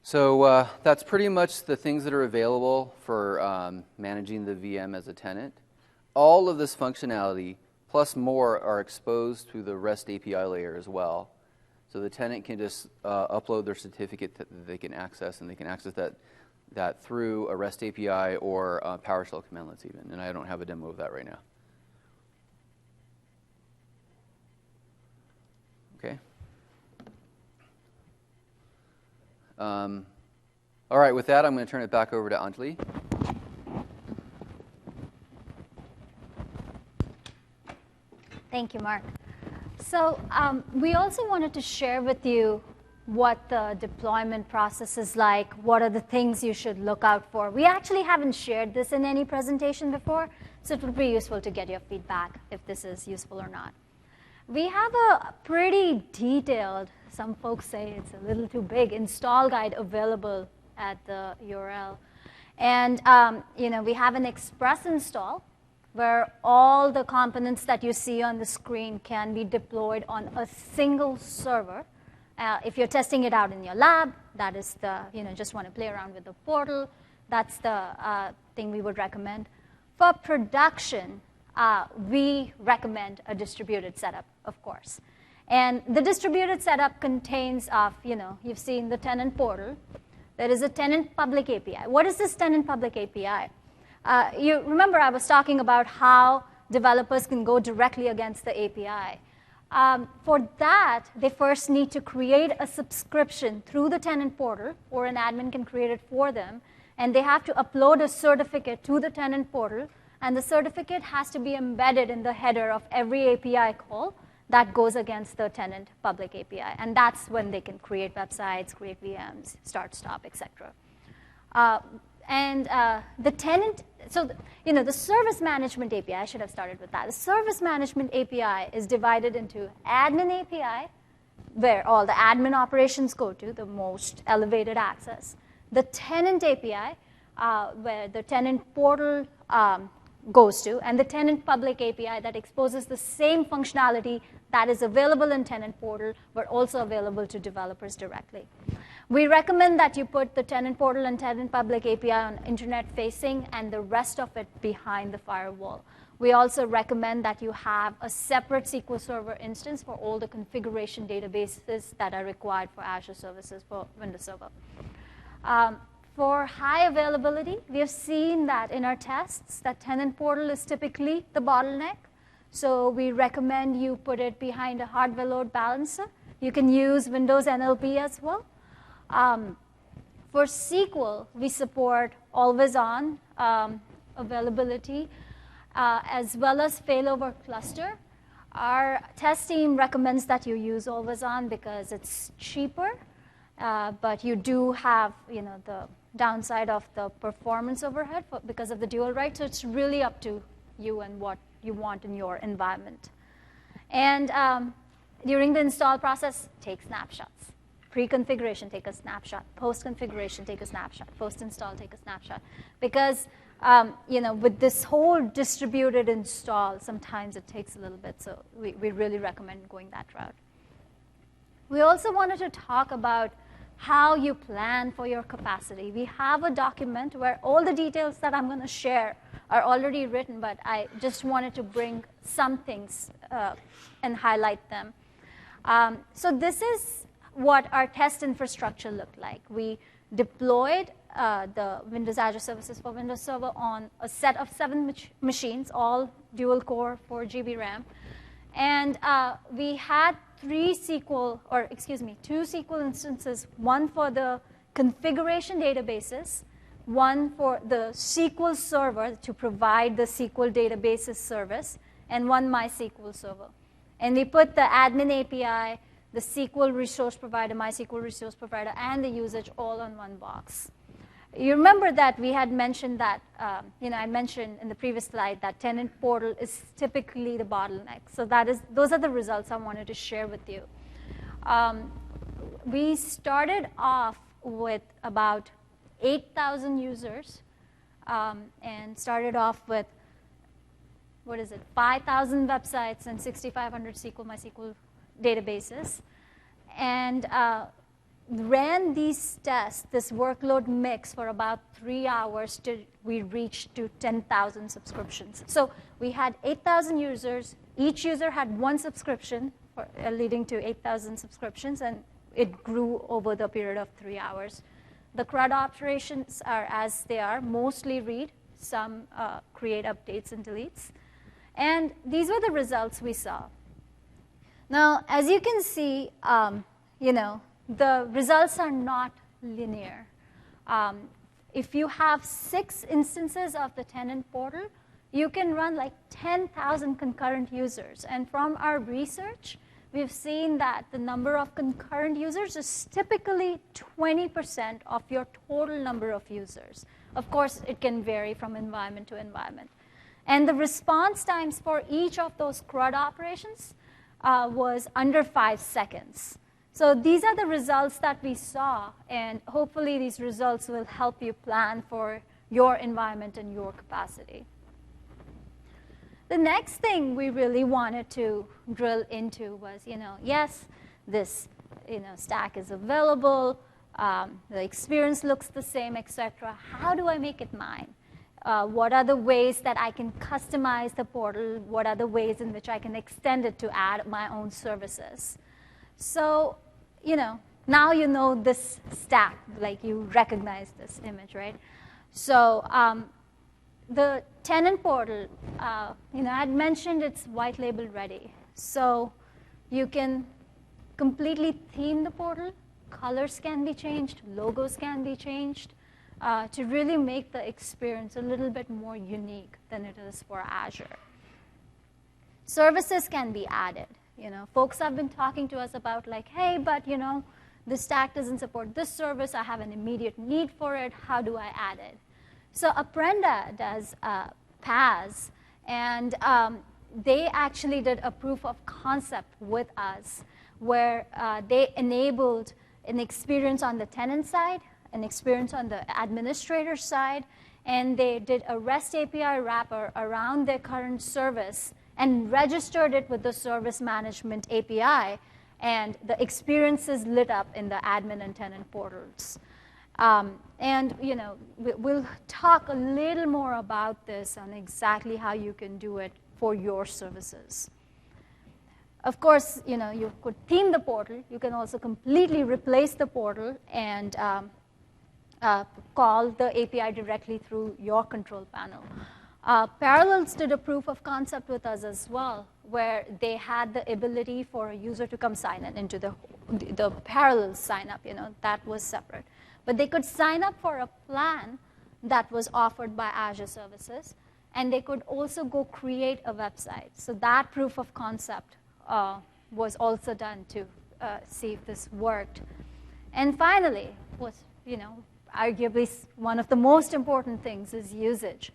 So that's pretty much the things that are available for managing the VM as a tenant. All of this functionality, plus more, are exposed through the REST API layer as well. So the tenant can just upload their certificate that they can access, and they can access that through a REST API or PowerShell commandlets even. And I don't have a demo of that right now. Okay. All right, with that, I'm going to turn it back over to Anjali. Thank you, Mark. So we also wanted to share with you what the deployment process is like, what are the things you should look out for. We actually haven't shared this in any presentation before, so it would be useful to get your feedback if this is useful or not. We have a pretty detailed, some folks say it's a little too big, install guide available at the URL. And we have an express install where all the components that you see on the screen can be deployed on a single server. If you're testing it out in your lab, that is the, just want to play around with the portal, that's the thing we would recommend. For production, we recommend a distributed setup, of course. And the distributed setup contains of, you've seen the tenant portal. There is a tenant public API. What is this tenant public API? You remember I was talking about how developers can go directly against the API. For that, they first need to create a subscription through the tenant portal, or an admin can create it for them. And they have to upload a certificate to the tenant portal. And the certificate has to be embedded in the header of every API call that goes against the tenant public API. And that's when they can create websites, create VMs, start, stop, etc. And the tenant, so the service management API, I should have started with that. The service management API is divided into admin API, where all the admin operations go to, the most elevated access. The tenant API, where the tenant portal goes to, and the tenant public API that exposes the same functionality that is available in tenant portal, but also available to developers directly. We recommend that you put the tenant portal and tenant public API on internet facing and the rest of it behind the firewall. We also recommend that you have a separate SQL Server instance for all the configuration databases that are required for Azure services for Windows Server. For high availability, we have seen that in our tests that tenant portal is typically the bottleneck. So we recommend you put it behind a hardware load balancer. You can use Windows NLP as well. For SQL, we support always-on availability as well as failover cluster. Our test team recommends that you use always-on because it's cheaper, but you do have the downside of the performance overhead because of the dual write. So it's really up to you and what you want in your environment. And during the install process, take snapshots. Pre-configuration, take a snapshot. Post-configuration, take a snapshot. Post-install, take a snapshot. Because with this whole distributed install, sometimes it takes a little bit. So we really recommend going that route. We also wanted to talk about how you plan for your capacity. We have a document where all the details that I'm going to share are already written, but I just wanted to bring some things and highlight them. So this is what our test infrastructure looked like. We deployed the Windows Azure Services for Windows Server on a set of 7 machines, all dual core, 4 GB RAM. And we had 2 SQL instances, one for the configuration databases, one for the SQL server to provide the SQL databases service, and one MySQL server. And we put the admin API, the SQL resource provider, MySQL resource provider, and the usage all on one box. You remember that we had mentioned that, I mentioned in the previous slide that tenant portal is typically the bottleneck. So those are the results I wanted to share with you. We started off with about 8,000 users and started off with, 5,000 websites and 6,500 MySQL databases. And ran these tests, this workload mix, for about 3 hours till we reached to 10,000 subscriptions. So we had 8,000 users. Each user had 1 subscription, leading to 8,000 subscriptions, and it grew over the period of 3 hours. The CRUD operations are as they are, mostly read, some create updates and deletes. And these were the results we saw. Now, as you can see, the results are not linear. If you have 6 instances of the tenant portal, you can run like 10,000 concurrent users. And from our research, we've seen that the number of concurrent users is typically 20% of your total number of users. Of course, it can vary from environment to environment. And the response times for each of those CRUD operations was under 5 seconds. So these are the results that we saw, and hopefully these results will help you plan for your environment and your capacity. The next thing we really wanted to drill into was, yes, this stack is available, the experience looks the same, etc. How do I make it mine? What are the ways that I can customize the portal? What are the ways in which I can extend it to add my own services? So, now you know this stack, like you recognize this image, right? So the tenant portal, I had mentioned it's white label ready. So you can completely theme the portal. Colors can be changed. Logos can be changed to really make the experience a little bit more unique than it is for Azure. Services can be added. Folks have been talking to us about like, hey, but the stack doesn't support this service. I have an immediate need for it. How do I add it? So Aprenda does PaaS, and they actually did a proof of concept with us where they enabled an experience on the tenant side, an experience on the administrator side, and they did a REST API wrapper around their current service and registered it with the service management API, and the experiences lit up in the admin and tenant portals. And we'll talk a little more about this and exactly how you can do it for your services. Of course, you could theme the portal. You can also completely replace the portal and call the API directly through your control panel. Parallels did a proof of concept with us as well, where they had the ability for a user to come sign in into the parallel sign up. That was separate. But they could sign up for a plan that was offered by Azure services, and they could also go create a website. So that proof of concept was also done to see if this worked. And finally, was arguably one of the most important things is usage.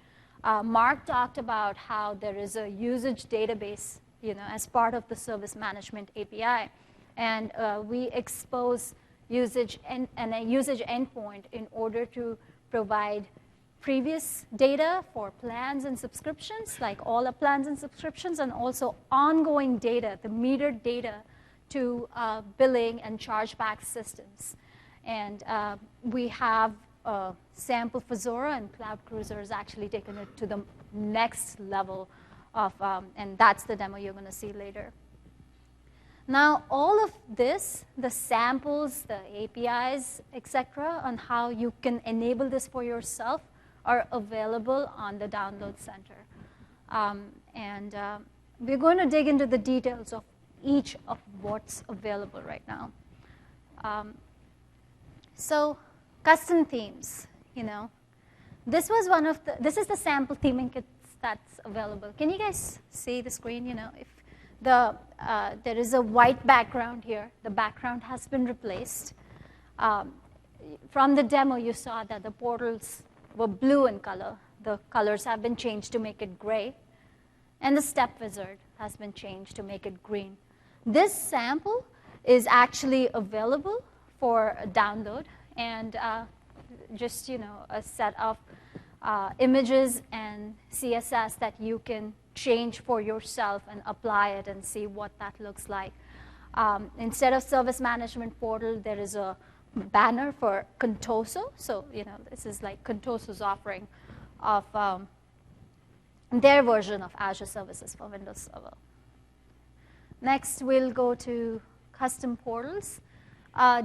Mark talked about how there is a usage database, as part of the service management API, and we expose usage and a usage endpoint in order to provide previous data for plans and subscriptions, like all the plans and subscriptions, and also ongoing data, the metered data, to billing and chargeback systems. And we have a sample for Zora, and Cloud Cruiser has actually taken it to the next level of, and that's the demo you're going to see later. Now, all of this, the samples, the APIs, etc., on how you can enable this for yourself are available on the Download Center. We're going to dig into the details of each of what's available right now. So custom themes, This is the sample theming kit that's available. Can you guys see the screen? If there is a white background here. The background has been replaced. From the demo, you saw that the portals were blue in color. The colors have been changed to make it gray. And the step wizard has been changed to make it green. This sample is actually available for download. And just a set of images and CSS that you can change for yourself and apply it and see what that looks like. Instead of service management portal, there is a banner for Contoso. So this is like Contoso's offering of their version of Azure services for Windows Server. Next, we'll go to custom portals.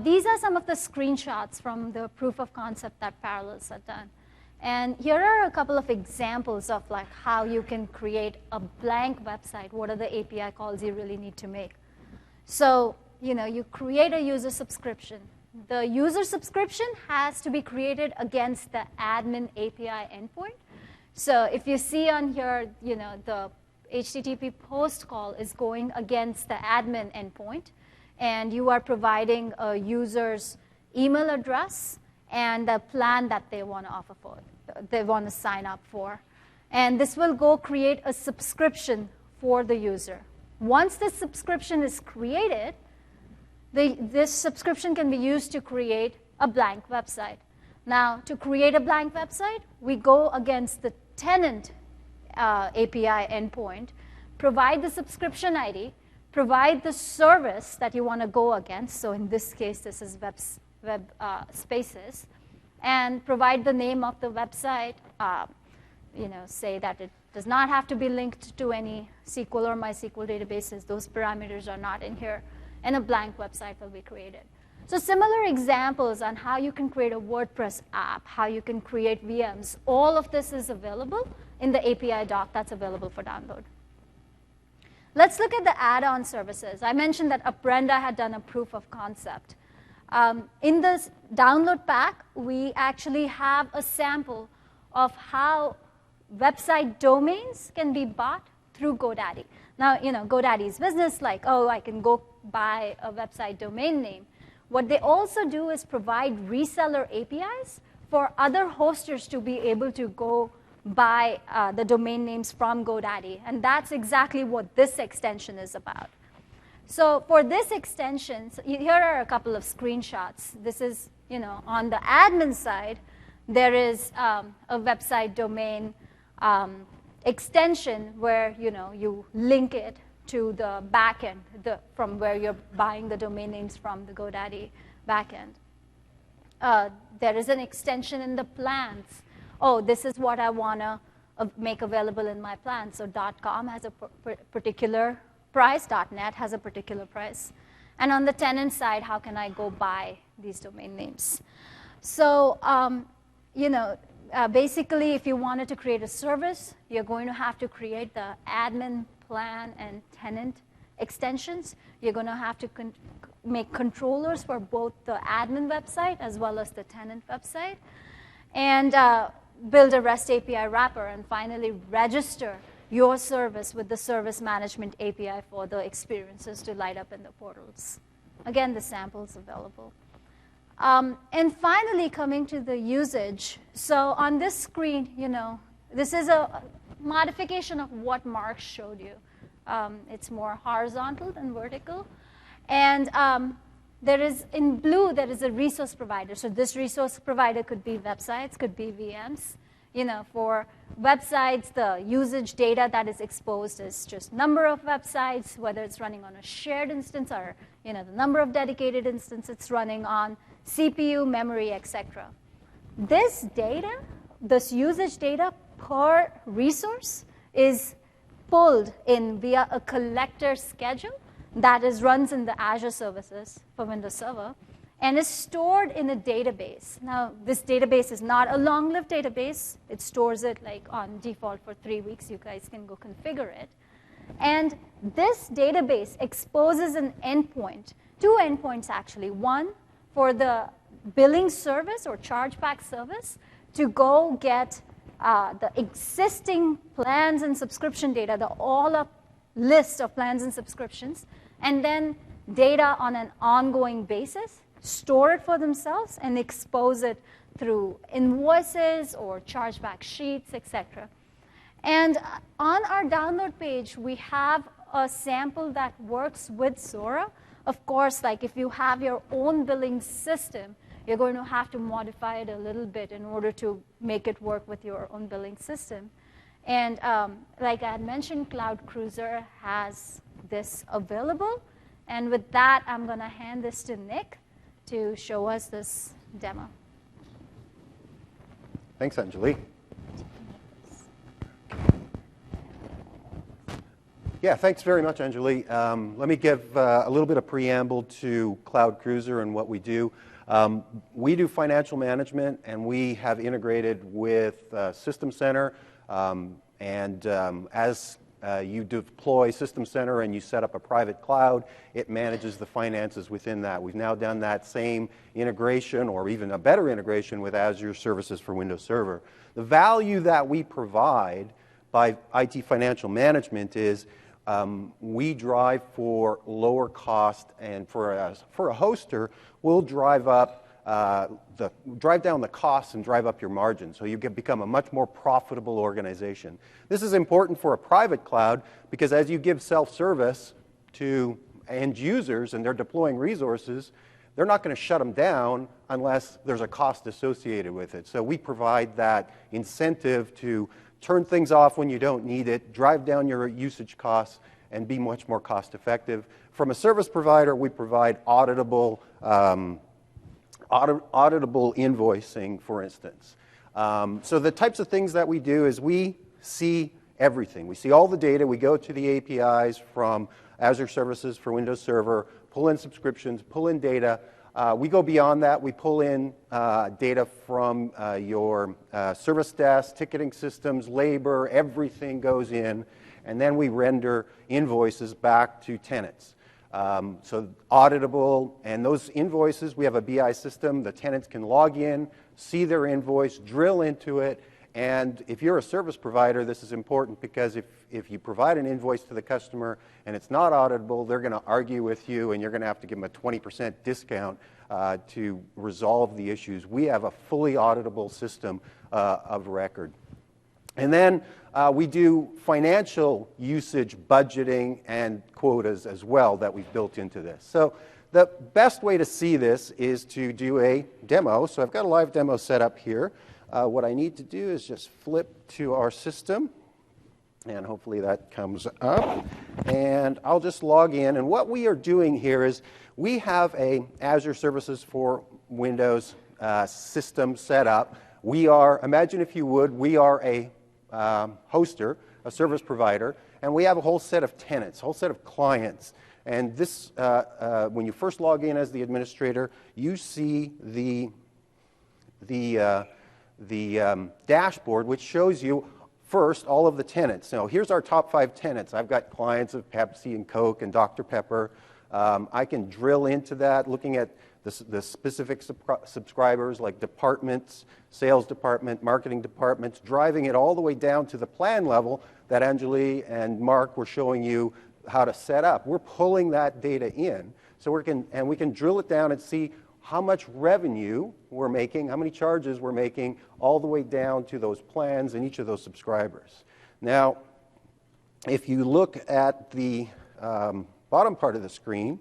These are some of the screenshots from the proof of concept that Parallels had done. And here are a couple of examples of how you can create a blank website. What are the API calls you really need to make? So you create a user subscription. The user subscription has to be created against the admin API endpoint. So if you see on here, the HTTP post call is going against the admin endpoint, and you are providing a user's email address and the plan that they want to offer for, they want to sign up for. And this will go create a subscription for the user. Once the subscription is created, this subscription can be used to create a blank website. Now, to create a blank website, we go against the tenant API endpoint, provide the subscription ID, provide the service that you want to go against. So in this case, this is web spaces, and provide the name of the website. Say that it does not have to be linked to any SQL or MySQL databases. Those parameters are not in here, and a blank website will be created. So similar examples on how you can create a WordPress app, how you can create VMs, all of this is available in the API doc that's available for download. Let's look at the add-on services. I mentioned that Aprenda had done a proof of concept. In this download pack, we actually have a sample of how website domains can be bought through GoDaddy. Now, GoDaddy's business, I can go buy a website domain name. What they also do is provide reseller APIs for other hosters to be able to go buy the domain names from GoDaddy. And that's exactly what this extension is about. So for this extension, here are a couple of screenshots. This is, on the admin side, there is a website domain extension where, you link it to the backend from where you're buying the domain names from the GoDaddy backend. There is an extension in the plans. Oh, this is what I want to make available in my plan. So .com has a particular price. .net has a particular price. And on the tenant side, how can I go buy these domain names? So, basically, if you wanted to create a service, you're going to have to create the admin, plan, and tenant extensions. You're going to have to make controllers for both the admin website as well as the tenant website, and build a REST API wrapper, and finally register your service with the service management API for the experiences to light up in the portals. Again, the sample's available. And finally, coming to the usage. So on this screen, this is a modification of what Mark showed you. It's more horizontal than vertical. And there is, in blue, there is a resource provider. So this resource provider could be websites, could be VMs. For websites, the usage data that is exposed is just number of websites, whether it's running on a shared instance or the number of dedicated instances it's running on, CPU, memory, etc. This data, this usage data per resource is pulled in via a collector schedule that runs in the Azure services for Windows Server and is stored in a database. Now, this database is not a long-lived database. It stores it on default for 3 weeks. You guys can go configure it. And this database exposes an endpoint, 2 endpoints actually. One for the billing service or chargeback service to go get the existing plans and subscription data, the all-up list of plans and subscriptions, and then data on an ongoing basis, store it for themselves, and expose it through invoices or chargeback sheets, etc. And on our download page, we have a sample that works with Zora. Of course, if you have your own billing system, you're going to have to modify it a little bit in order to make it work with your own billing system. And like I had mentioned, Cloud Cruiser has this available. And with that, I'm going to hand this to Nick to show us this demo. Thanks, Anjali. Yeah, thanks very much, Anjali. Let me give a little bit of preamble to Cloud Cruiser and what we do. We do financial management, and we have integrated with System Center. As you deploy System Center and you set up a private cloud, it manages the finances within that. We've now done that same integration, or even a better integration, with Azure services for Windows Server. The value that we provide by IT financial management is we drive for lower cost, and for a hoster, we'll drive down the costs and drive up your margins, so you become a much more profitable organization. This is important for a private cloud because as you give self-service to end users and they're deploying resources, they're not going to shut them down unless there's a cost associated with it. So we provide that incentive to turn things off when you don't need it, drive down your usage costs, and be much more cost effective. From a service provider, we provide auditable invoicing, for instance. So the types of things that we do is we see everything. We see all the data. We go to the APIs from Azure services for Windows Server, pull in subscriptions, pull in data. We go beyond that. We pull in data from your service desk, ticketing systems, labor, everything goes in, and then we render invoices back to tenants. So auditable, and those invoices, we have a BI system. The tenants can log in, see their invoice, drill into it, And if you're a service provider, this is important because if you provide an invoice to the customer and it's not auditable, they're going to argue with you and you're going to have to give them a 20% discount to resolve the issues. We have a fully auditable system of record. And then we do financial usage budgeting and quotas as well that we've built into this. So the best way to see this is to do a demo. So I've got a live demo set up here. What I need to do is just flip to our system, and hopefully that comes up. And I'll just log in. And what we are doing here is we have a Azure Services for Windows system set up. We are, imagine if you would, we are a hoster, a service provider, and we have a whole set of tenants, a whole set of clients. And this, when you first log in as the administrator, you see the dashboard, which shows you first all of the tenants. Now, here's our top 5 tenants. I've got clients of Pepsi and Coke and Dr. Pepper. I can drill into that, looking at the specific subscribers like departments, sales department, marketing departments, driving it all the way down to the plan level that Anjali and Mark were showing you how to set up. We're pulling that data in, so we can drill it down and see how much revenue we're making, how many charges we're making, all the way down to those plans and each of those subscribers. Now, if you look at the bottom part of the screen,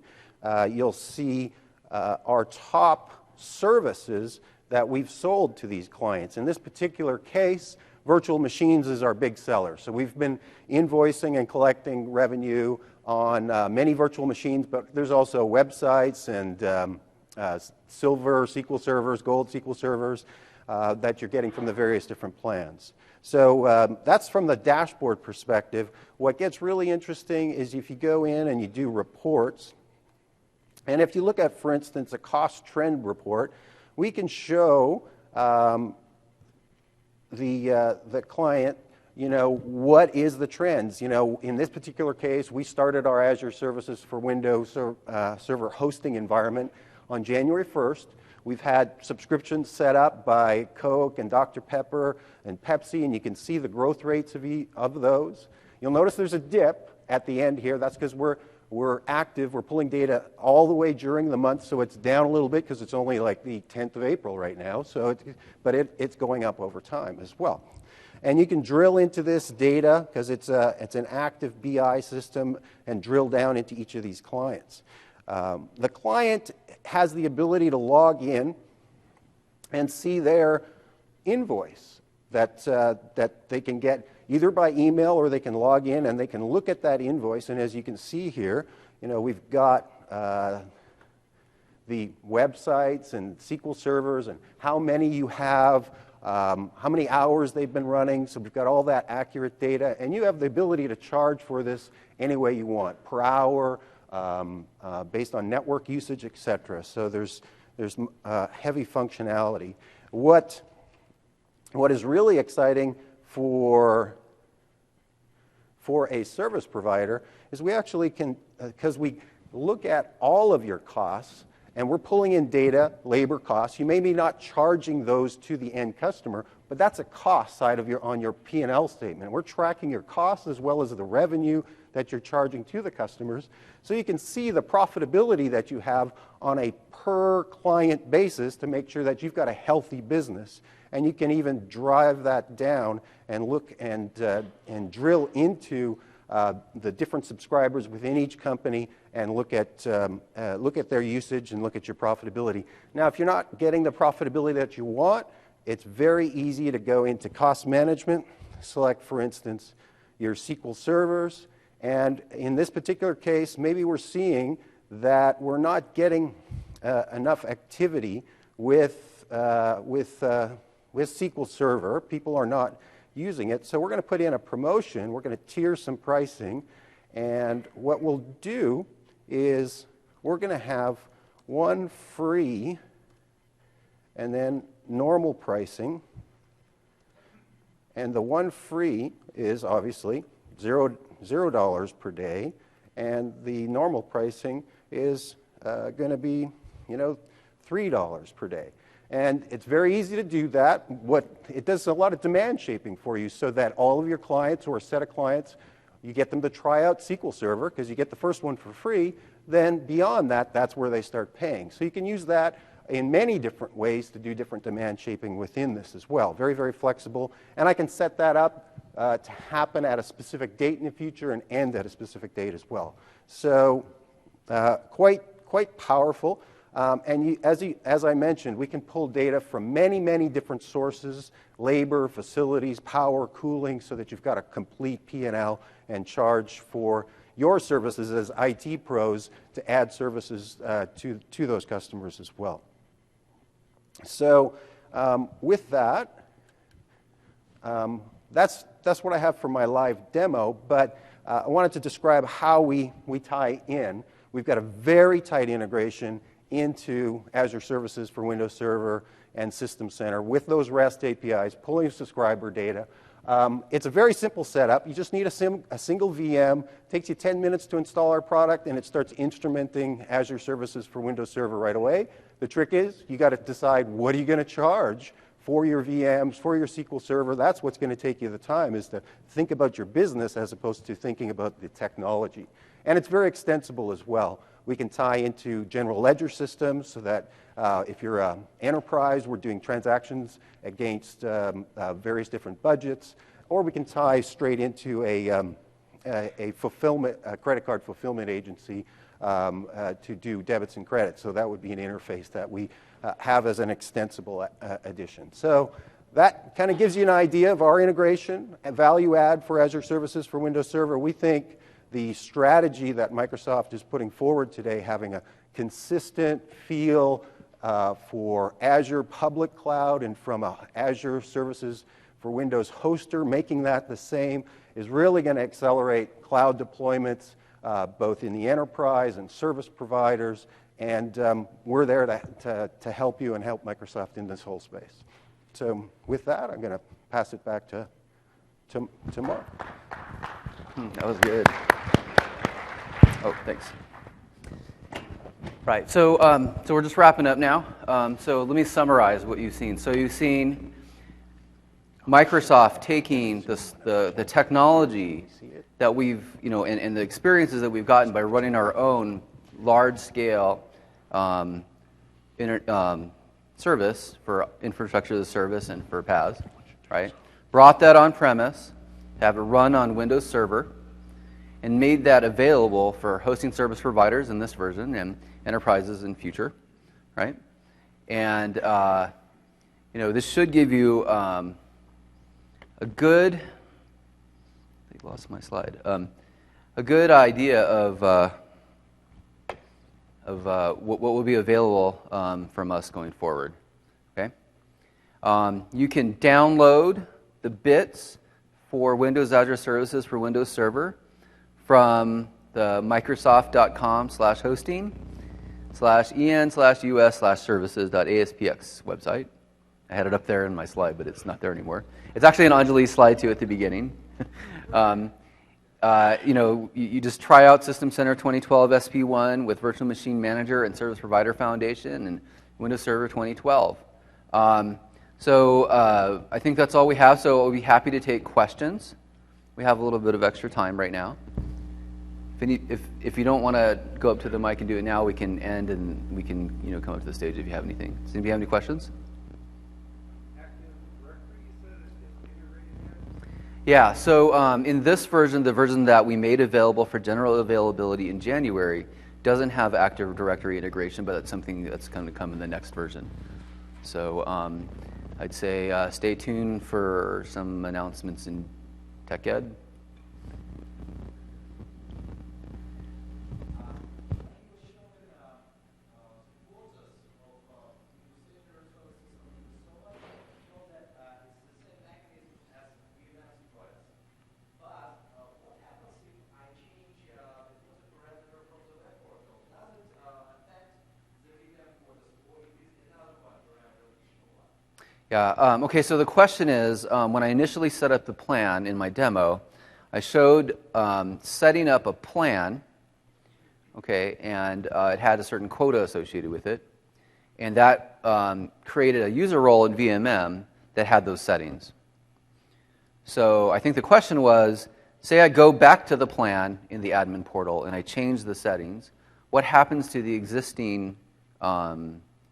you'll see our top services that we've sold to these clients. In this particular case, virtual machines is our big seller. So we've been invoicing and collecting revenue on many virtual machines, but there's also websites and silver SQL servers, gold SQL servers that you're getting from the various different plans. So that's from the dashboard perspective. What gets really interesting is if you go in and you do reports, and if you look at, for instance, a cost trend report, we can show the client, what is the trends? In this particular case, we started our Azure Services for Windows server hosting environment on January 1st. We've had subscriptions set up by Coke and Dr. Pepper and Pepsi, and you can see the growth rates of those. You'll notice there's a dip at the end here. That's because we're active. We're pulling data all the way during the month, so it's down a little bit because it's only like the 10th of April right now. But it's going up over time as well. And you can drill into this data because it's an active BI system and drill down into each of these clients. The client has the ability to log in and see their invoice that they can get either by email or they can log in and they can look at that invoice. And as you can see here, we've got the websites and SQL servers and how many you have, how many hours they've been running. So we've got all that accurate data. And you have the ability to charge for this any way you want, per hour, based on network usage, etc. So there's heavy functionality. What is really exciting for a service provider is we actually can, because we look at all of your costs and we're pulling in data, labor costs. You may be not charging those to the end customer, but that's a cost side of on your P&L statement. We're tracking your costs as well as the revenue that you're charging to the customers, so you can see the profitability that you have on a per client basis to make sure that you've got a healthy business. And you can even drive that down and look and drill into the different subscribers within each company and look at their usage and look at your profitability. Now, if you're not getting the profitability that you want, it's very easy to go into cost management, select, for instance, your SQL servers. And in this particular case, maybe we're seeing that we're not getting enough activity with SQL Server. People are not using it. So we're going to put in a promotion. We're going to tier some pricing. And what we'll do is we're going to have one free and then normal pricing. And the one free is obviously $0 per day, and the normal pricing is going to be, $3 per day. And it's very easy to do that. It does a lot of demand shaping for you so that all of your clients or a set of clients, you get them to try out SQL Server because you get the first one for free. Then beyond that, that's where they start paying. So you can use that in many different ways to do different demand shaping within this as well. Very, very flexible. And I can set that up to happen at a specific date in the future and end at a specific date as well. So quite powerful. As I mentioned, we can pull data from many, many different sources, labor, facilities, power, cooling, so that you've got a complete P&L and charge for your services as IT pros to add services to those customers as well. So with that, that's what I have for my live demo, but I wanted to describe how we tie in. We've got a very tight integration into Azure services for Windows Server and System Center with those REST APIs, pulling subscriber data. It's a very simple setup. You just need a single VM. It takes you 10 minutes to install our product, and it starts instrumenting Azure services for Windows Server right away. The trick is you got to decide what are you going to charge for your VMs, for your SQL Server. That's what's going to take you the time, is to think about your business as opposed to thinking about the technology. And it's very extensible as well. We can tie into general ledger systems so that if you're an enterprise, we're doing transactions against various different budgets, or we can tie straight into a credit card fulfillment agency to do debits and credits. So that would be an interface that we have as an extensible addition. So that kind of gives you an idea of our integration and value add for Azure services for Windows Server. We think the strategy that Microsoft is putting forward today, having a consistent feel for Azure public cloud and from a Azure services for Windows hoster, making that the same, is really going to accelerate cloud deployments both in the enterprise and service providers, and we're there to help you and help Microsoft in this whole space. So with that, I'm going to pass it back to Mark. That was good. Oh, thanks. Right, so we're just wrapping up now. So let me summarize what you've seen. So you've seen Microsoft taking the technology that we've, and the experiences that we've gotten by running our own large-scale service for infrastructure as a service and for PaaS, right? Brought that on-premise, have it run on Windows Server, and made that available for hosting service providers in this version and enterprises in future, right? And this should give you a good. I lost my slide. A good idea of what will be available from us going forward. Okay. You can download the bits for Windows Azure Services for Windows Server from the Microsoft.com/hosting/en/us/services.aspx website. I had it up there in my slide, but it's not there anymore. It's actually an Anjali's slide too at the beginning. You just try out System Center 2012 SP1 with Virtual Machine Manager and Service Provider Foundation and Windows Server 2012. So I think that's all we have. So I'll be happy to take questions. We have a little bit of extra time right now. If you don't want to go up to the mic and do it now, we can end and we can come up to the stage if you have anything. Does anybody have any questions? Yeah. So in this version, the version that we made available for general availability in January doesn't have Active Directory integration, but that's something that's going to come in the next version. So I'd say stay tuned for some announcements in Tech Ed. Yeah, okay, so the question is, when I initially set up the plan in my demo, I showed setting up a plan, okay, and it had a certain quota associated with it. And that created a user role in VMM that had those settings. So I think the question was, say I go back to the plan in the admin portal and I change the settings, what happens to the existing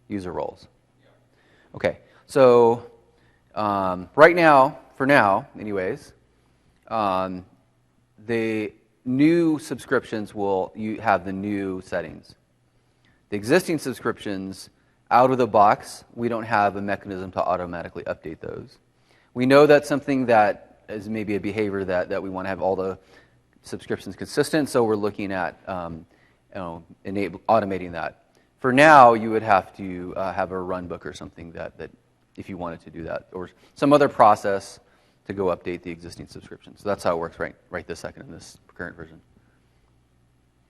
user roles? Okay, so right now, for now anyways, the new subscriptions will have the new settings. The existing subscriptions, out of the box, we don't have a mechanism to automatically update those. We know that's something that is maybe a behavior that we want to have all the subscriptions consistent, so we're looking at automating that. For now, you would have to have a run book or something that if you wanted to do that, or some other process to go update the existing subscription. So that's how it works right this second in this current version.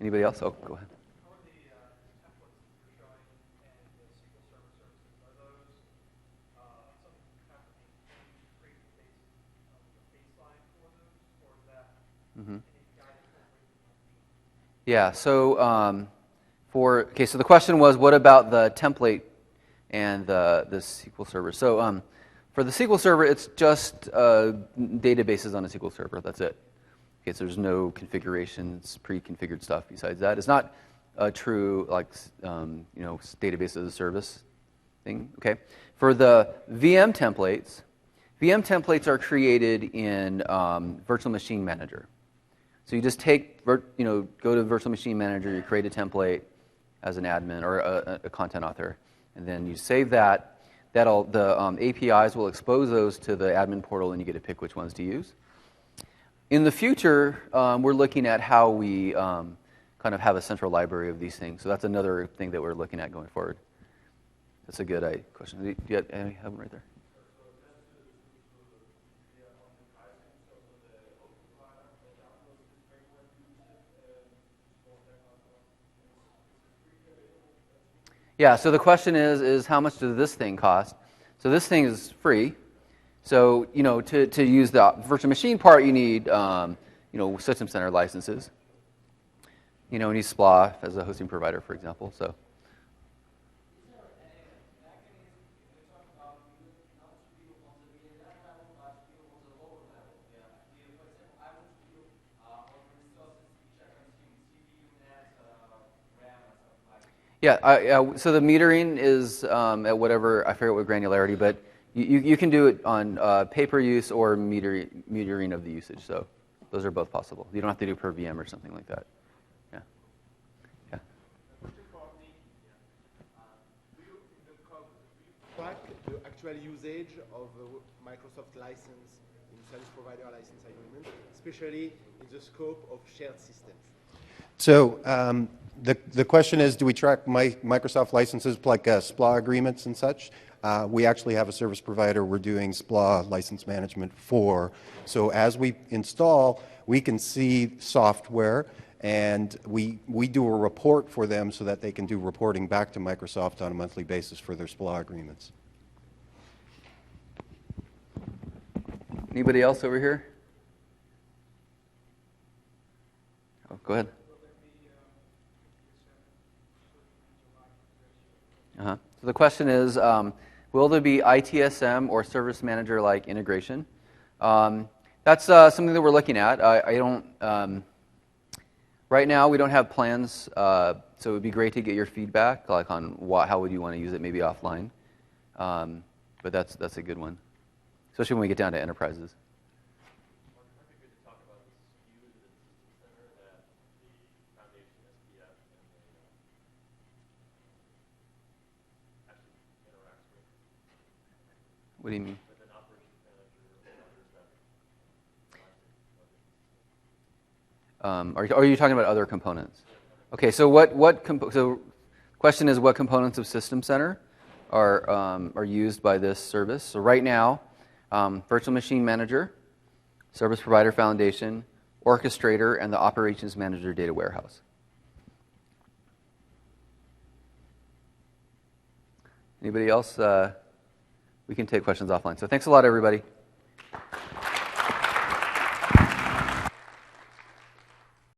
Anybody else? Oh, go ahead. How are the templates that you're showing and the SQL Server services, are those something you have to create a baseline for those, or is that any guidance on where you want to be? Yeah, so so the question was, what about the template and the SQL Server? So for the SQL Server, it's just databases on a SQL Server. That's it. Okay, so there's no configurations, pre-configured stuff besides that. It's not a true database as a service thing. Okay, for the VM templates are created in Virtual Machine Manager. So you just go to Virtual Machine Manager, you create a template as an admin or a content author, and then you save that. The APIs will expose those to the admin portal, and you get to pick which ones to use. In the future, we're looking at how we kind of have a central library of these things. So that's another thing that we're looking at going forward. That's a good question. Do you have one right there? Yeah, so the question is how much does this thing cost? So this thing is free. So, to use the virtual machine part, you need, System Center licenses. You need SPLA as a hosting provider, for example. So. Yeah, so the metering is at whatever, I forget what granularity, but you can do it on pay-per-use or metering of the usage. So those are both possible. You don't have to do per VM or something like that. Yeah. Yeah. Do you track the actual usage of the Microsoft license in service provider license agreement, especially in the scope of shared systems? So the question is, do we track Microsoft licenses like SPLA agreements and such? We actually have a service provider we're doing SPLA license management for. So as we install, we can see software, and we do a report for them so that they can do reporting back to Microsoft on a monthly basis for their SPLA agreements. Anybody else over here? Oh, go ahead. So the question is, will there be ITSM or Service Manager-like integration? That's something that we're looking at. I don't. Right now, we don't have plans, so it would be great to get your feedback, like on how would you want to use it, maybe offline. But that's a good one, especially when we get down to enterprises. What do you mean? Are you talking about other components? Okay, so so question is, what components of System Center are used by this service? So right now, Virtual Machine Manager, Service Provider Foundation, Orchestrator, and the Operations Manager Data Warehouse. Anybody else? We can take questions offline. So thanks a lot, everybody.